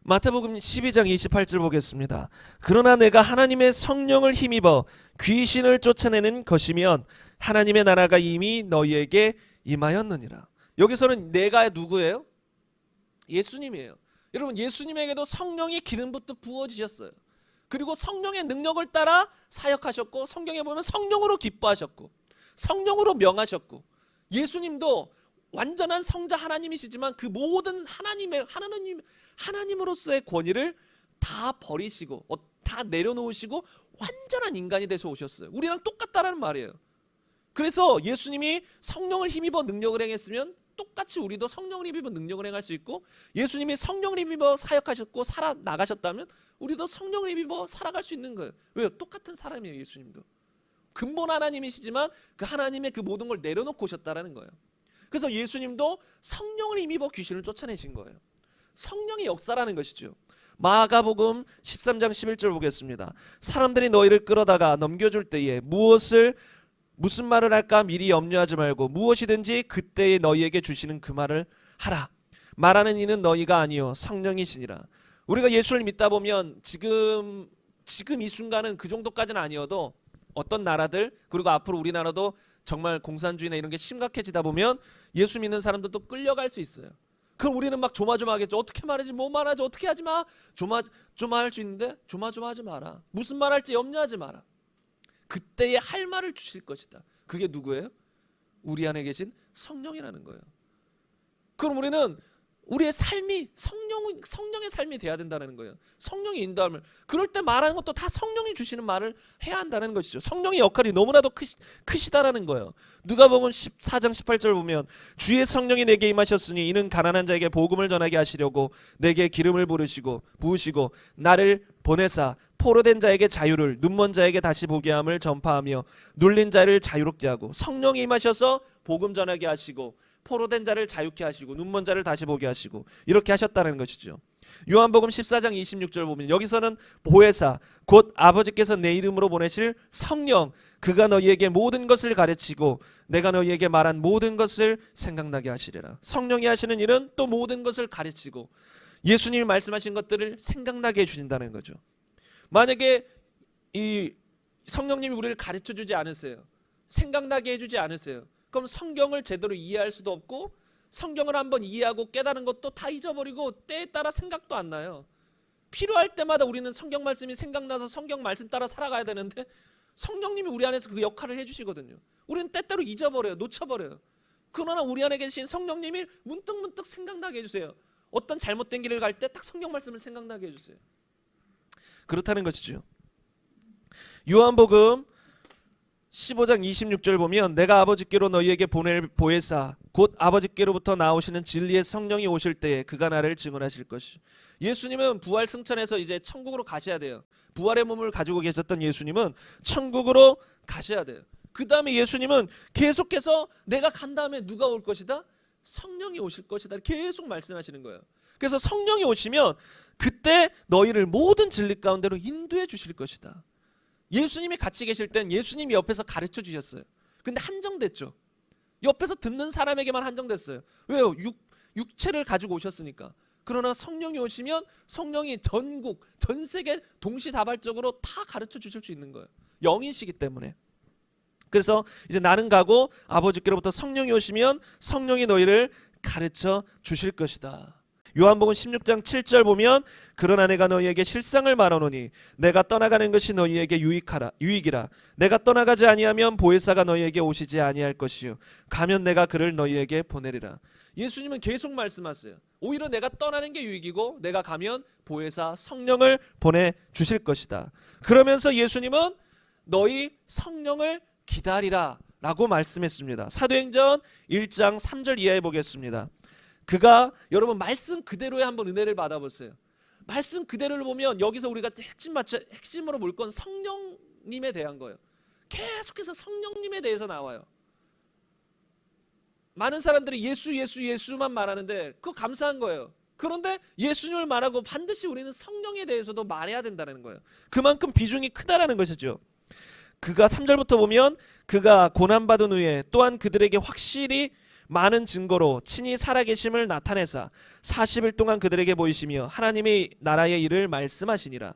마태복음 12장 28절 보겠습니다. 그러나 내가 하나님의 성령을 힘입어 귀신을 쫓아내는 것이면 하나님의 나라가 이미 너희에게 임하였느니라. 여기서는 내가 누구예요? 예수님이에요. 여러분 예수님에게도 성령이 기름부터 부어지셨어요. 그리고 성령의 능력을 따라 사역하셨고 하셨고 보면 성령으로 기뻐하셨고 성령으로 명하셨고 예수님도 완전한 성자 하나님이시지만 그 모든 하나님으로서의 권위를 다 버리시고 다 내려놓으시고 완전한 인간이 돼서 오셨어요. 우리랑 똑같다라는 말이에요. 그래서 예수님이 성령을 힘입어 능력을 행했으면 똑같이 우리도 성령을 힘입어 능력을 행할 수 있고 예수님이 성령을 힘입어 사역하셨고 살아나가셨다면 우리도 성령을 힘입어 살아갈 수 있는 거예요. 왜요? 똑같은 사람이에요. 예수님도. 근본 하나님이시지만 그 하나님의 그 모든 걸 내려놓고 오셨다라는 거예요. 그래서 예수님도 성령을 힘입어 귀신을 쫓아내신 거예요. 성령의 역사라는 것이죠. 마가복음 13장 11절 보겠습니다. 사람들이 너희를 끌어다가 넘겨줄 때에 무슨 말을 할까 미리 염려하지 말고 무엇이든지 그때에 너희에게 주시는 그 말을 하라. 말하는 이는 너희가 아니요 성령이시니라. 우리가 예수를 믿다 보면 지금 이 순간은 그 정도까지는 아니어도 어떤 나라들 그리고 앞으로 우리나라도 정말 공산주의나 이런 게 심각해지다 보면 예수 믿는 사람들도 끌려갈 수 있어요. 그럼 우리는 막 조마조마하겠죠. 어떻게 말하지? 뭐 말하지? 어떻게 하지 마. 조마할 수 있는데 조마조마하지 마라. 무슨 말 할지 염려하지 마라. 그때에 할 말을 주실 것이다. 그게 누구예요? 우리 안에 계신 성령이라는 거예요. 그럼 우리는 우리의 삶이 성령의 삶이 돼야 된다는 거예요. 성령의 인도함을. 그럴 때 말하는 것도 다 성령이 주시는 말을 해야 한다는 것이죠. 성령의 역할이 너무나도 크시다라는 거예요. 누가복음 14장 18절 보면 주의 성령이 내게 임하셨으니 이는 가난한 자에게 복음을 전하게 하시려고 내게 기름을 부으시고 나를 보내사 포로된 자에게 자유를 눈먼 자에게 다시 보게 함을 전파하며 눌린 자를 자유롭게 하고 성령이 임하셔서 복음 전하게 하시고 포로된 자를 자유케 하시고 눈먼 자를 다시 보게 하시고 이렇게 하셨다는 것이죠. 요한복음 14장 26절 보면 여기서는 보혜사 곧 아버지께서 내 이름으로 보내실 성령 그가 너희에게 모든 것을 가르치고 내가 너희에게 말한 모든 것을 생각나게 하시리라. 성령이 하시는 일은 또 모든 것을 가르치고 예수님이 말씀하신 것들을 생각나게 해주신다는 거죠. 만약에 이 성령님이 우리를 가르쳐주지 않으세요. 생각나게 해주지 않으세요. 그럼 성경을 제대로 이해할 수도 없고 성경을 한번 이해하고 깨달은 것도 다 잊어버리고 때에 따라 생각도 안 나요. 필요할 때마다 우리는 성경 말씀이 생각나서 성경 말씀 따라 살아가야 되는데 성령님이 우리 안에서 그 역할을 해주시거든요. 우리는 때때로 잊어버려요. 놓쳐버려요. 그러나 우리 안에 계신 성령님이 문득문득 생각나게 해주세요. 어떤 잘못된 길을 갈 때 딱 성경 말씀을 생각나게 해주세요. 그렇다는 것이죠. 요한복음 15장 26절 보면 내가 아버지께로 너희에게 보낼 보혜사 곧 아버지께로부터 나오시는 진리의 성령이 오실 때에 그가 나를 증언하실 것이. 예수님은 부활 승천해서 이제 천국으로 가셔야 돼요. 부활의 몸을 가지고 계셨던 예수님은 천국으로 가셔야 돼요. 그 다음에 예수님은 계속해서 내가 간 다음에 누가 올 것이다? 성령이 오실 것이다. 계속 말씀하시는 거예요. 그래서 성령이 오시면 그때 너희를 모든 진리 가운데로 인도해 주실 것이다. 예수님이 같이 계실 땐 예수님이 옆에서 가르쳐 주셨어요. 근데 한정됐죠. 옆에서 듣는 사람에게만 한정됐어요. 왜요? 육체를 가지고 오셨으니까. 그러나 성령이 오시면 성령이 전국, 전 세계 동시다발적으로 다 가르쳐 주실 수 있는 거예요. 영이시기 때문에. 그래서 이제 나는 가고 아버지께로부터 성령이 오시면 성령이 너희를 가르쳐 주실 것이다. 요한복음 16장 7절 보면 그러나 내가 너희에게 실상을 말하노니 내가 떠나가는 것이 너희에게 유익이라. 내가 떠나가지 아니하면 보혜사가 너희에게 오시지 아니할 것이요 가면 내가 그를 너희에게 보내리라. 예수님은 계속 말씀하세요. 오히려 내가 떠나는 게 유익이고 내가 가면 보혜사 성령을 보내주실 것이다. 그러면서 예수님은 너희 성령을 기다리라 라고 말씀했습니다. 사도행전 1장 3절 이하에 보겠습니다. 그가 여러분 말씀 그대로의 한번 은혜를 받아보세요. 말씀 그대로를 보면 여기서 우리가 핵심으로 볼 건 성령님에 대한 거예요. 계속해서 성령님에 대해서 나와요. 많은 사람들이 예수만 말하는데 그거 감사한 거예요. 그런데 예수님을 말하고 반드시 우리는 성령에 대해서도 말해야 된다는 거예요. 그만큼 비중이 크다라는 것이죠. 그가 3절부터 보면 그가 고난받은 후에 또한 그들에게 확실히 많은 증거로 친히 살아계심을 나타내사 40일 동안 그들에게 보이시며 하나님의 나라의 일을 말씀하시니라.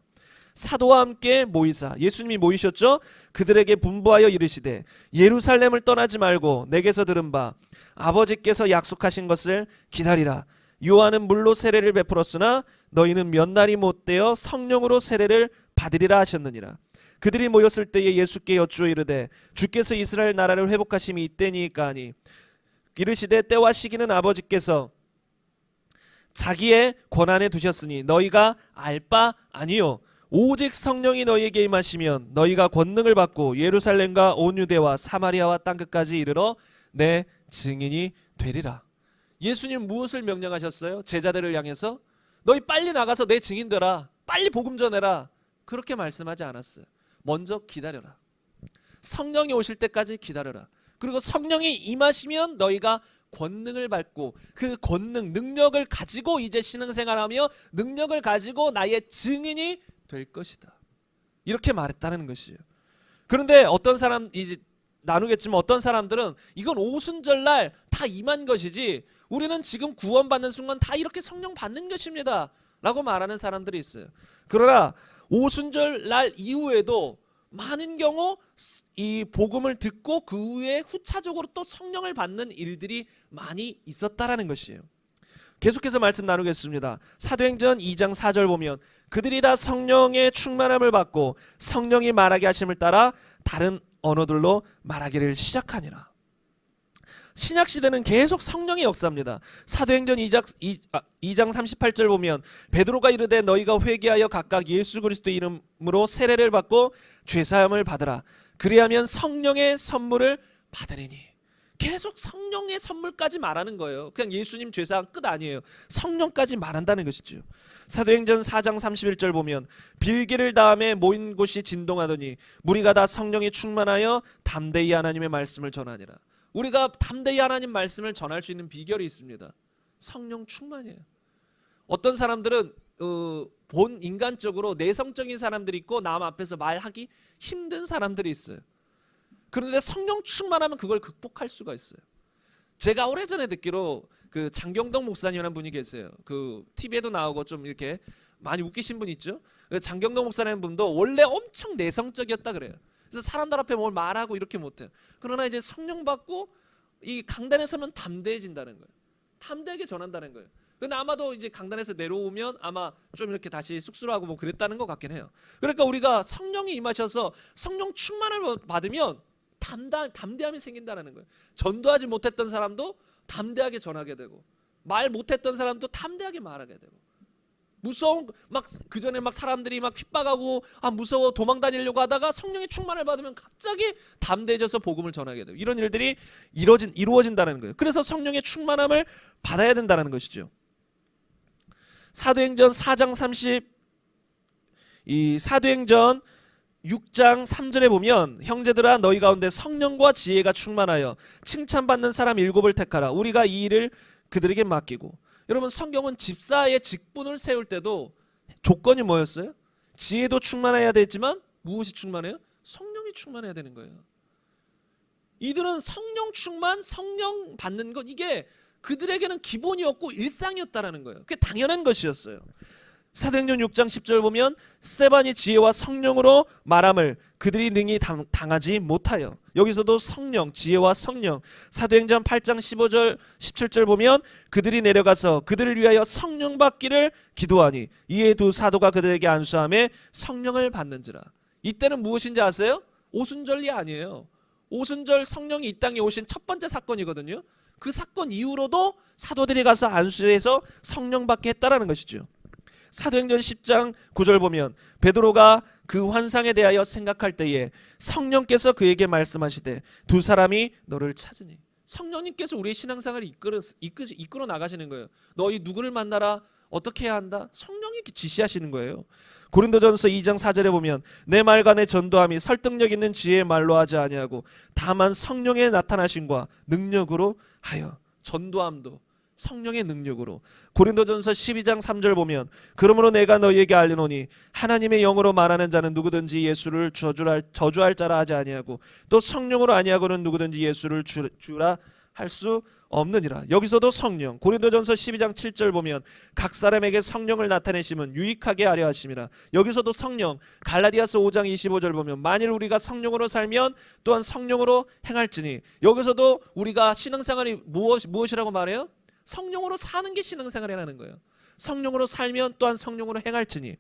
사도와 함께 모이사, 예수님이 모이셨죠? 그들에게 분부하여 이르시되 예루살렘을 떠나지 말고 내게서 들은 바 아버지께서 약속하신 것을 기다리라. 요한은 물로 세례를 베풀었으나 너희는 몇 날이 못되어 성령으로 세례를 받으리라 하셨느니라. 그들이 모였을 때에 예수께 여쭈어 이르되 주께서 이스라엘 나라를 회복하심이 이때니까 하니 이르시되 때와 시기는 아버지께서 자기의 권한에 두셨으니 너희가 알 바 아니요 오직 성령이 너희에게 임하시면 너희가 권능을 받고 예루살렘과 온 유대와 사마리아와 땅끝까지 이르러 내 증인이 되리라. 예수님 무엇을 명령하셨어요? 제자들을 향해서 너희 빨리 나가서 내 증인 되라. 빨리 복음 전해라. 그렇게 말씀하지 않았어요. 먼저 기다려라. 성령이 오실 때까지 기다려라. 그리고 성령이 임하시면 너희가 권능을 받고 그 권능, 능력을 가지고 이제 신앙생활하며 능력을 가지고 나의 증인이 될 것이다. 이렇게 말했다는 것이에요. 그런데 어떤 사람 이제 나누겠지만 어떤 사람들은 이건 오순절날 다 임한 것이지 우리는 지금 구원받는 순간 다 이렇게 성령 받는 것입니다 라고 말하는 사람들이 있어요. 그러나 오순절날 이후에도 많은 경우 이 복음을 듣고 그 후에 후차적으로 또 성령을 받는 일들이 많이 있었다라는 것이에요. 계속해서 말씀 나누겠습니다. 사도행전 2장 4절 보면 그들이 다 성령의 충만함을 받고 성령이 말하게 하심을 따라 다른 언어들로 말하기를 시작하니라. 신약시대는 계속 성령의 역사입니다. 사도행전 2장 38절 보면 베드로가 이르되 너희가 회개하여 각각 예수 그리스도의 이름으로 세례를 받고 죄사함을 받으라. 그리하면 성령의 선물을 받으리니. 계속 성령의 선물까지 말하는 거예요. 그냥 예수님 죄사함 끝 아니에요. 성령까지 말한다는 것이죠. 사도행전 4장 31절 보면 빌기를 다음에 모인 곳이 진동하더니 무리가 다 성령이 충만하여 담대히 하나님의 말씀을 전하니라. 우리가 담대히 하나님 말씀을 전할 수 있는 비결이 있습니다. 성령 충만이에요. 어떤 사람들은 본 인간적으로 내성적인 사람들이 있고 남 앞에서 말하기 힘든 사람들이 있어요. 그런데 성령 충만하면 그걸 극복할 수가 있어요. 제가 오래전에 듣기로 그 장경덕 목사님이라는 분이 계세요. 그 TV에도 나오고 좀 이렇게 많이 웃기신 분 있죠. 장경덕 목사라는 분도 원래 엄청 내성적이었다 그래요. 그래서 사람들 앞에 뭘 말하고 이렇게 못해요. 그러나 이제 성령 받고 이 강단에 서면 담대해진다는 거예요. 담대하게 전한다는 거예요. 근데 아마도 이제 강단에서 내려오면 아마 좀 이렇게 다시 쑥스러워하고 뭐 그랬다는 것 같긴 해요. 그러니까 우리가 성령이 임하셔서 성령 충만을 받으면 담대함이 생긴다는 거예요. 전도하지 못했던 사람도 담대하게 전하게 되고 말 못했던 사람도 담대하게 말하게 되고 무서운 막 그전에 막 사람들이 막 핍박하고 무서워 도망 다니려고 하다가 성령의 충만을 받으면 갑자기 담대해져서 복음을 전하게 되고 이런 일들이 이루어진다는 거예요. 그래서 성령의 충만함을 받아야 된다는 것이죠. 사도행전 4장 사도행전 6장 3절에 보면 형제들아 너희 가운데 성령과 지혜가 충만하여 칭찬받는 사람 7을 택하라. 우리가 이 일을 그들에게 맡기고. 여러분 성경은 집사의 직분을 세울 때도 조건이 뭐였어요? 지혜도 충만해야 되지만 무엇이 충만해요? 성령이 충만해야 되는 거예요. 이들은 성령 충만, 성령 받는 것 이게 그들에게는 기본이었고 일상이었다라는 거예요. 그게 당연한 것이었어요. 사도행전 6장 10절 보면 스데반이 지혜와 성령으로 말함을 그들이 능히 당하지 못하여. 여기서도 성령, 지혜와 성령. 사도행전 8장 15절 17절 보면 그들이 내려가서 그들을 위하여 성령 받기를 기도하니 이에 두 사도가 그들에게 안수하며 성령을 받는지라. 이때는 무엇인지 아세요? 오순절이 아니에요. 오순절 성령이 이 땅에 오신 첫 번째 사건이거든요. 그 사건 이후로도 사도들이 가서 안수해서 성령 받게 했다라는 것이죠. 사도행전 10장 9절 보면 베드로가 그 환상에 대하여 생각할 때에 성령께서 그에게 말씀하시되 두 사람이 너를 찾으니. 성령님께서 우리의 신앙생활을 이끌어 나가시는 거예요. 너희 누구를 만나라, 어떻게 해야 한다, 성령이 이렇게 지시하시는 거예요. 고린도전서 2장 4절에 보면 내 말과 내 전도함이 설득력 있는 지혜의 말로 하지 아니하고 다만 성령의 나타나심과 능력으로 하여. 전도함도 성령의 능력으로. 고린도전서 12장 3절 보면 그러므로 내가 너희에게 알리노니 하나님의 영으로 말하는 자는 누구든지 예수를 저주할 자라 하지 아니하고 또 성령으로 아니하고는 누구든지 예수를 주라 할 수 없느니라. 여기서도 성령. 고린도전서 12장 7절 보면 각 사람에게 성령을 나타내심은 유익하게 하려 하심이라. 여기서도 성령. 갈라디아서 5장 25절 보면 만일 우리가 성령으로 살면 또한 성령으로 행할지니. 여기서도 우리가 신앙생활이 무엇이라고 말해요? 성령으로 사는 게 신앙생활이라는 거예요. 성령으로 살면 또한 성령으로 행할지니.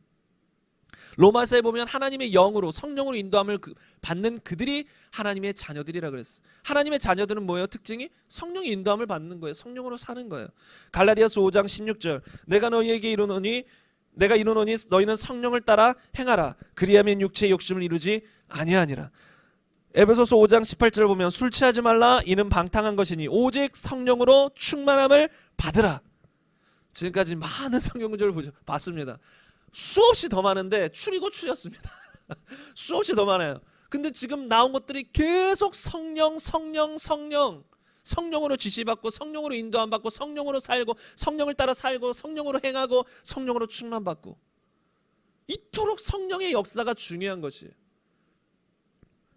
로마서에 보면 하나님의 영으로 성령으로 인도함을 받는 그들이 하나님의 자녀들이라 그랬어. 하나님의 자녀들은 뭐예요? 특징이 성령의 인도함을 받는 거예요. 성령으로 사는 거예요. 갈라디아서 5장 16절 내가 너희에게 이르노니 너희는 성령을 따라 행하라. 그리하면 육체의 욕심을 이루지 아니하니라. 에베소서 5장 18절 보면 술 취하지 말라. 이는 방탕한 것이니 오직 성령으로 충만함을 받으라. 지금까지 많은 성경 구절을 봤습니다. 수없이 더 많은데 추리고 추렸습니다. 수없이 더 많아요. 근데 지금 나온 것들이 계속 성령으로 지시받고 성령으로 인도함받고 성령으로 살고 성령을 따라 살고 성령으로 행하고 성령으로 충만받고. 이토록 성령의 역사가 중요한 것이에요.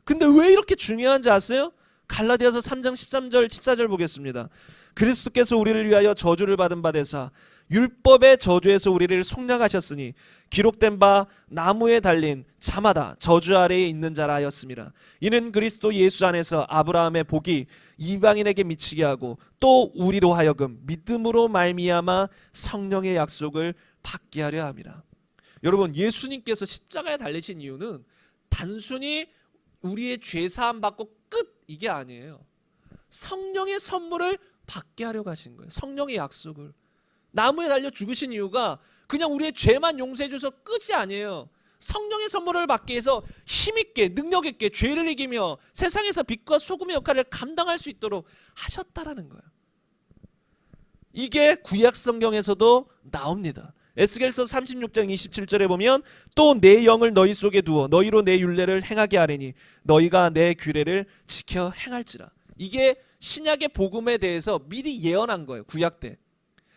근데 왜 이렇게 중요한지 아세요? 갈라디아서 3장 13절 14절 보겠습니다. 그리스도께서 우리를 위하여 저주를 받은 바 되사 율법의 저주에서 우리를 속량하셨으니 기록된 바 나무에 달린 자마다 저주 아래에 있는 자라 하였습니다. 이는 그리스도 예수 안에서 아브라함의 복이 이방인에게 미치게 하고 또 우리로 하여금 믿음으로 말미암아 성령의 약속을 받게 하려 함이라. 여러분, 예수님께서 십자가에 달리신 이유는 단순히 우리의 죄 사함 받고 끝 이게 아니에요. 성령의 선물을 받게 하려고 하신 거예요. 성령의 약속을. 나무에 달려 죽으신 이유가 그냥 우리의 죄만 용서해 줘서 끝이 아니에요. 성령의 선물을 받기 위해서 힘있게 능력 있게 죄를 이기며 세상에서 빛과 소금의 역할을 감당할 수 있도록 하셨다라는 거예요. 이게 구약 성경에서도 나옵니다. 에스겔서 36장 27절에 보면 또 내 영을 너희 속에 두어 너희로 내 율례를 행하게 하리니 너희가 내 규례를 지켜 행할지라. 이게 신약의 복음에 대해서 미리 예언한 거예요. 구약 때.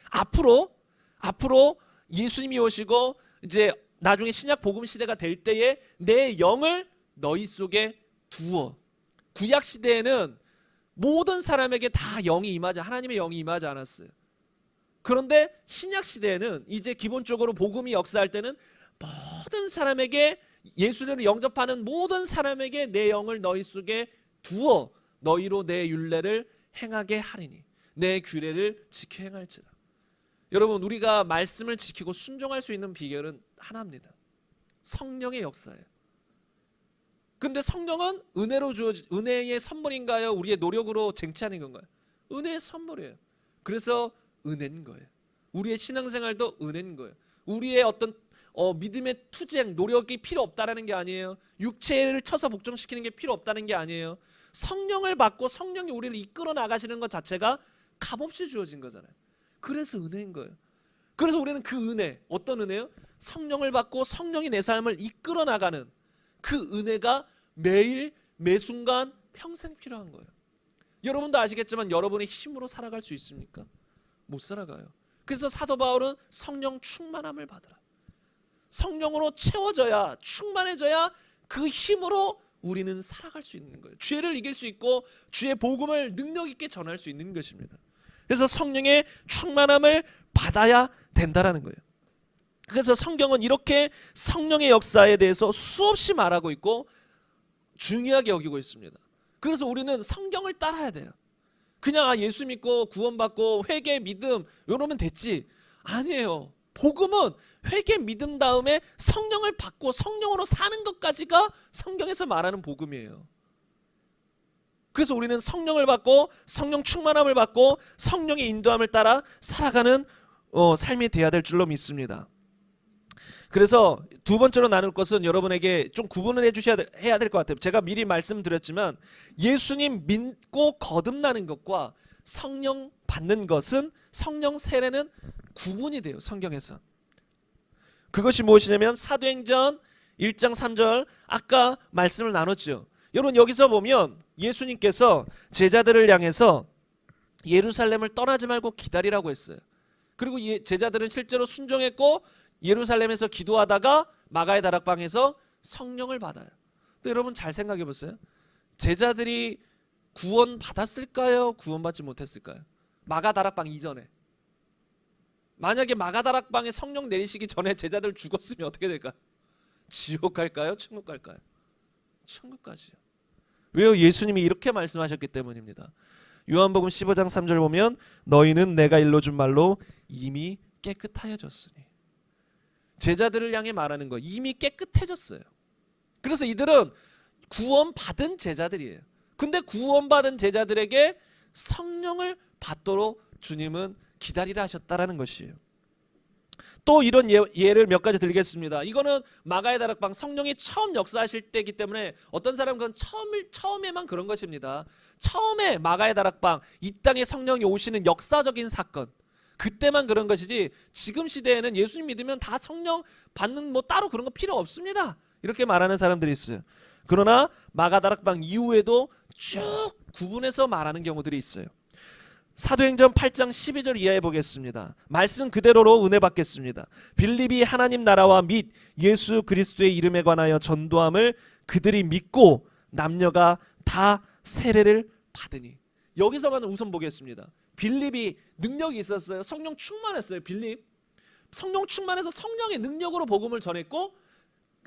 앞으로 예수님이 오시고 이제 나중에 신약 복음 시대가 될 때에 내 영을 너희 속에 두어. 구약 시대에는 모든 사람에게 다 영이 임하지, 하나님의 영이 임하지 않았어요. 그런데 신약 시대에는 이제 기본적으로 복음이 역사할 때는 모든 사람에게, 예수를 영접하는 모든 사람에게 내 영을 너희 속에 두어 너희로 내 율례를 행하게 하리니 내 규례를 지켜 행할지라. 여러분, 우리가 말씀을 지키고 순종할 수 있는 비결은 하나입니다. 성령의 역사예요. 근데 성령은 은혜의 선물인가요? 우리의 노력으로 쟁취하는 건가요? 은혜의 선물이에요. 그래서 은혜인 거예요. 우리의 신앙생활도 은혜인 거예요. 우리의 어떤 믿음의 투쟁, 노력이 필요 없다라는 게 아니에요. 육체를 쳐서 복종시키는 게 필요 없다는 게 아니에요. 성령을 받고 성령이 우리를 이끌어 나가시는 것 자체가 값없이 주어진 거잖아요. 그래서 은혜인 거예요. 그래서 우리는 그 은혜, 어떤 은혜요? 성령을 받고 성령이 내 삶을 이끌어 나가는 그 은혜가 매일 매순간 평생 필요한 거예요. 여러분도 아시겠지만 여러분의 힘으로 살아갈 수 있습니까? 못 살아가요. 그래서 사도 바울은 성령 충만함을 받으라. 성령으로 채워져야, 충만해져야 그 힘으로 우리는 살아갈 수 있는 거예요. 죄를 이길 수 있고 주의 복음을 능력 있게 전할 수 있는 것입니다. 그래서 성령의 충만함을 받아야 된다라는 거예요. 그래서 성경은 이렇게 성령의 역사에 대해서 수없이 말하고 있고 중요하게 여기고 있습니다. 그래서 우리는 성경을 따라야 돼요. 그냥 예수 믿고 구원받고 회개 믿음 이러면 됐지. 아니에요. 복음은 회개 믿음 다음에 성령을 받고 성령으로 사는 것까지가 성경에서 말하는 복음이에요. 그래서 우리는 성령을 받고 성령 충만함을 받고 성령의 인도함을 따라 살아가는 삶이 돼야 될 줄로 믿습니다. 그래서 두 번째로 나눌 것은 여러분에게 좀 구분을 해야 될 것 같아요. 제가 미리 말씀드렸지만 예수님 믿고 거듭나는 것과 성령 받는 것은, 성령 세례는 구분이 돼요. 성경에서. 그것이 무엇이냐면 사도행전 1장 3절 아까 말씀을 나눴죠. 여러분 여기서 보면 예수님께서 제자들을 향해서 예루살렘을 떠나지 말고 기다리라고 했어요. 그리고 제자들은 실제로 순종했고 예루살렘에서 기도하다가 마가의 다락방에서 성령을 받아요. 또 여러분 잘 생각해 보세요. 제자들이 구원 받았을까요? 구원받지 못했을까요? 마가 다락방 이전에. 만약에 마가 다락방에 성령 내리시기 전에 제자들 죽었으면 어떻게 될까요? 지옥 갈까요? 천국 갈까요? 천국 가지요. 왜요? 예수님이 이렇게 말씀하셨기 때문입니다. 요한복음 15장 3절 보면 너희는 내가 일러준 말로 이미 깨끗하여졌으니. 제자들을 향해 말하는 거 이미 깨끗해졌어요. 그래서 이들은 구원받은 제자들이에요. 근데 구원받은 제자들에게 성령을 받도록 주님은 기다리라 하셨다라는 것이에요. 또 이런 예를 몇 가지 들겠습니다. 이거는 마가의 다락방 성령이 처음 역사하실 때이기 때문에 어떤 사람은 그건 처음에만 그런 것입니다. 처음에 마가의 다락방 이 땅에 성령이 오시는 역사적인 사건, 그때만 그런 것이지 지금 시대에는 예수님 믿으면 다 성령 받는 뭐 따로 그런 거 필요 없습니다. 이렇게 말하는 사람들이 있어요. 그러나 마가 다락방 이후에도 쭉 구분해서 말하는 경우들이 있어요. 사도행전 8장 12절 이하에 보겠습니다. 말씀 그대로로 은혜 받겠습니다. 빌립이 하나님 나라와 및 예수 그리스도의 이름에 관하여 전도함을 그들이 믿고 남녀가 다 세례를 받으니. 여기서만 우선 보겠습니다. 빌립이 능력이 있었어요. 성령 충만했어요. 빌립 성령 충만해서 성령의 능력으로 복음을 전했고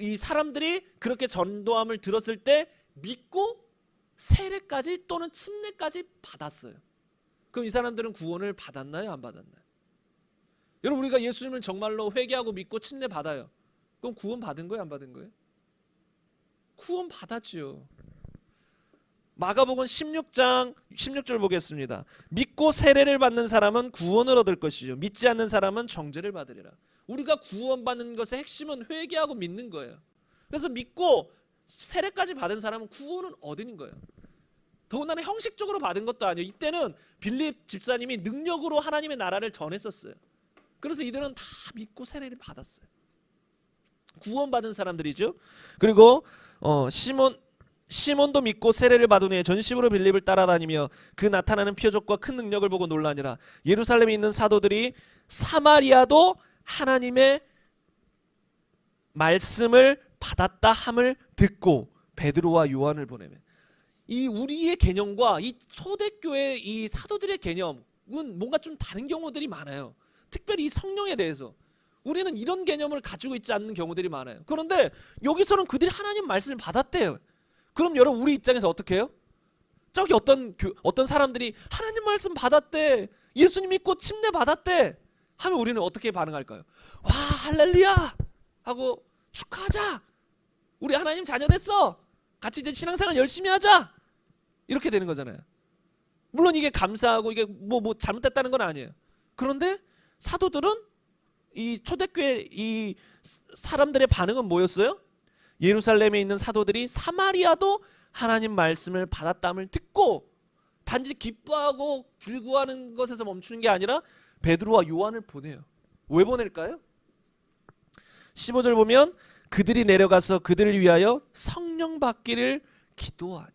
이 사람들이 그렇게 전도함을 들었을 때 믿고 세례까지 또는 침례까지 받았어요. 그럼 이 사람들은 구원을 받았나요? 안 받았나요? 여러분 우리가 예수님을 정말로 회개하고 믿고 침례 받아요. 그럼 구원 받은 거예요? 안 받은 거예요? 구원 받았죠. 마가복음 16장 16절 보겠습니다. 믿고 세례를 받는 사람은 구원을 얻을 것이요 믿지 않는 사람은 정죄를 받으리라. 우리가 구원받는 것의 핵심은 회개하고 믿는 거예요. 그래서 믿고 세례까지 받은 사람은 구원은 얻는 거예요. 더군다나 형식적으로 받은 것도 아니에요. 이때는 빌립 집사님이 능력으로 하나님의 나라를 전했었어요. 그래서 이들은 다 믿고 세례를 받았어요. 구원받은 사람들이죠. 그리고 시몬도 믿고 세례를 받은 후에 전심으로 빌립을 따라다니며 그 나타나는 표적과 큰 능력을 보고 놀라니라. 예루살렘에 있는 사도들이 사마리아도 하나님의 말씀을 받았다 함을 듣고 베드로와 요한을 보내매. 이 우리의 개념과 이 초대교회 이 사도들의 개념은 뭔가 좀 다른 경우들이 많아요. 특별히 이 성령에 대해서 우리는 이런 개념을 가지고 있지 않는 경우들이 많아요. 그런데 여기서는 그들이 하나님 말씀을 받았대요. 그럼 여러분 우리 입장에서 어떻게 해요? 저기 어떤 사람들이 하나님 말씀 받았대, 예수님 믿고 침례 받았대 하면 우리는 어떻게 반응할까요? 와 할렐루야 하고 축하하자, 우리 하나님 자녀 됐어, 같이 이제 신앙생활 열심히 하자, 이렇게 되는 거잖아요. 물론 이게 감사하고 이게 뭐 잘못됐다는 건 아니에요. 그런데 사도들은 이 초대교회 이 사람들의 반응은 뭐였어요? 예루살렘에 있는 사도들이 사마리아도 하나님 말씀을 받았다함을 듣고 단지 기뻐하고 즐거워하는 것에서 멈추는 게 아니라 베드로와 요한을 보내요. 왜 보낼까요? 15절 보면 그들이 내려가서 그들을 위하여 성령 받기를 기도하니.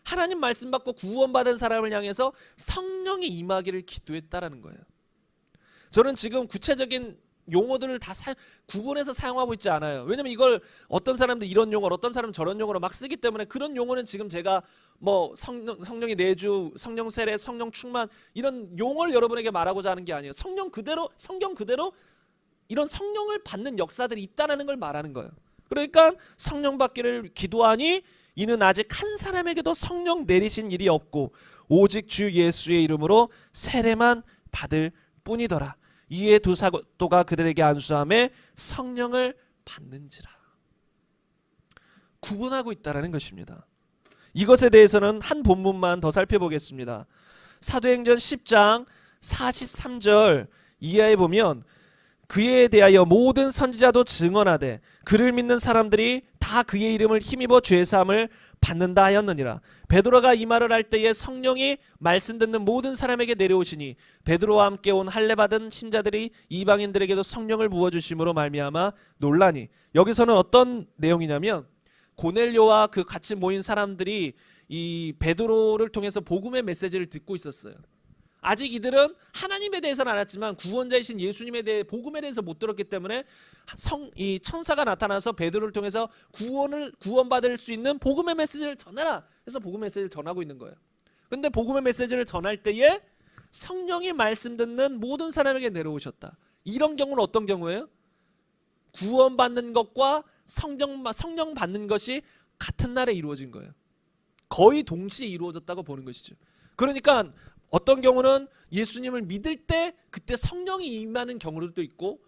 하나님 말씀 받고 구원받은 사람을 향해서 성령이 임하기를 기도했다라는 거예요. 저는 지금 구체적인 용어들을 다 구분해서 사용하고 있지 않아요. 왜냐면 이걸 어떤 사람들 이런 용어를 어떤 사람은 저런 용어로 막 쓰기 때문에 그런 용어는 지금 제가 뭐 성령의 내주, 성령 세례, 성령 충만 이런 용어를 여러분에게 말하고자 하는 게 아니에요. 성경 그대로 이런 성령을 받는 역사들이 있다는 걸 말하는 거예요. 그러니까 성령 받기를 기도하니 이는 아직 한 사람에게도 성령 내리신 일이 없고 오직 주 예수의 이름으로 세례만 받을 뿐이더라. 이에 두 사도가 그들에게 안수하며 성령을 받는지라. 구분하고 있다는 것입니다. 이것에 대해서는 한 본문만 더 살펴보겠습니다. 사도행전 10장 43절 이하에 보면 그에 대하여 모든 선지자도 증언하되 그를 믿는 사람들이 다 그의 이름을 힘입어 죄사함을 받는다 하였느니라. 베드로가 이 말을 할 때에 성령이 말씀 듣는 모든 사람에게 내려오시니 베드로와 함께 온 할례 받은 신자들이 이방인들에게도 성령을 부어주심으로 말미암아 놀라니. 여기서는 어떤 내용이냐면 고넬료와 그 같이 모인 사람들이 이 베드로를 통해서 복음의 메시지를 듣고 있었어요. 아직 이들은 하나님에 대해서는 알았지만 구원자이신 예수님에 대해 복음에 대해서 못 들었기 때문에 이 천사가 나타나서 베드로를 통해서 구원받을 수 있는 복음의 메시지를 전해라. 그래서 복음의 메시지를 전하고 있는 거예요. 근데 복음의 메시지를 전할 때에 성령이 말씀 듣는 모든 사람에게 내려오셨다. 이런 경우는 어떤 경우예요? 구원받는 것과 성령 받는 것이 같은 날에 이루어진 거예요. 거의 동시에 이루어졌다고 보는 것이죠. 그러니까 어떤 경우는 예수님을 믿을 때 그때 성령이 임하는 경우도 있고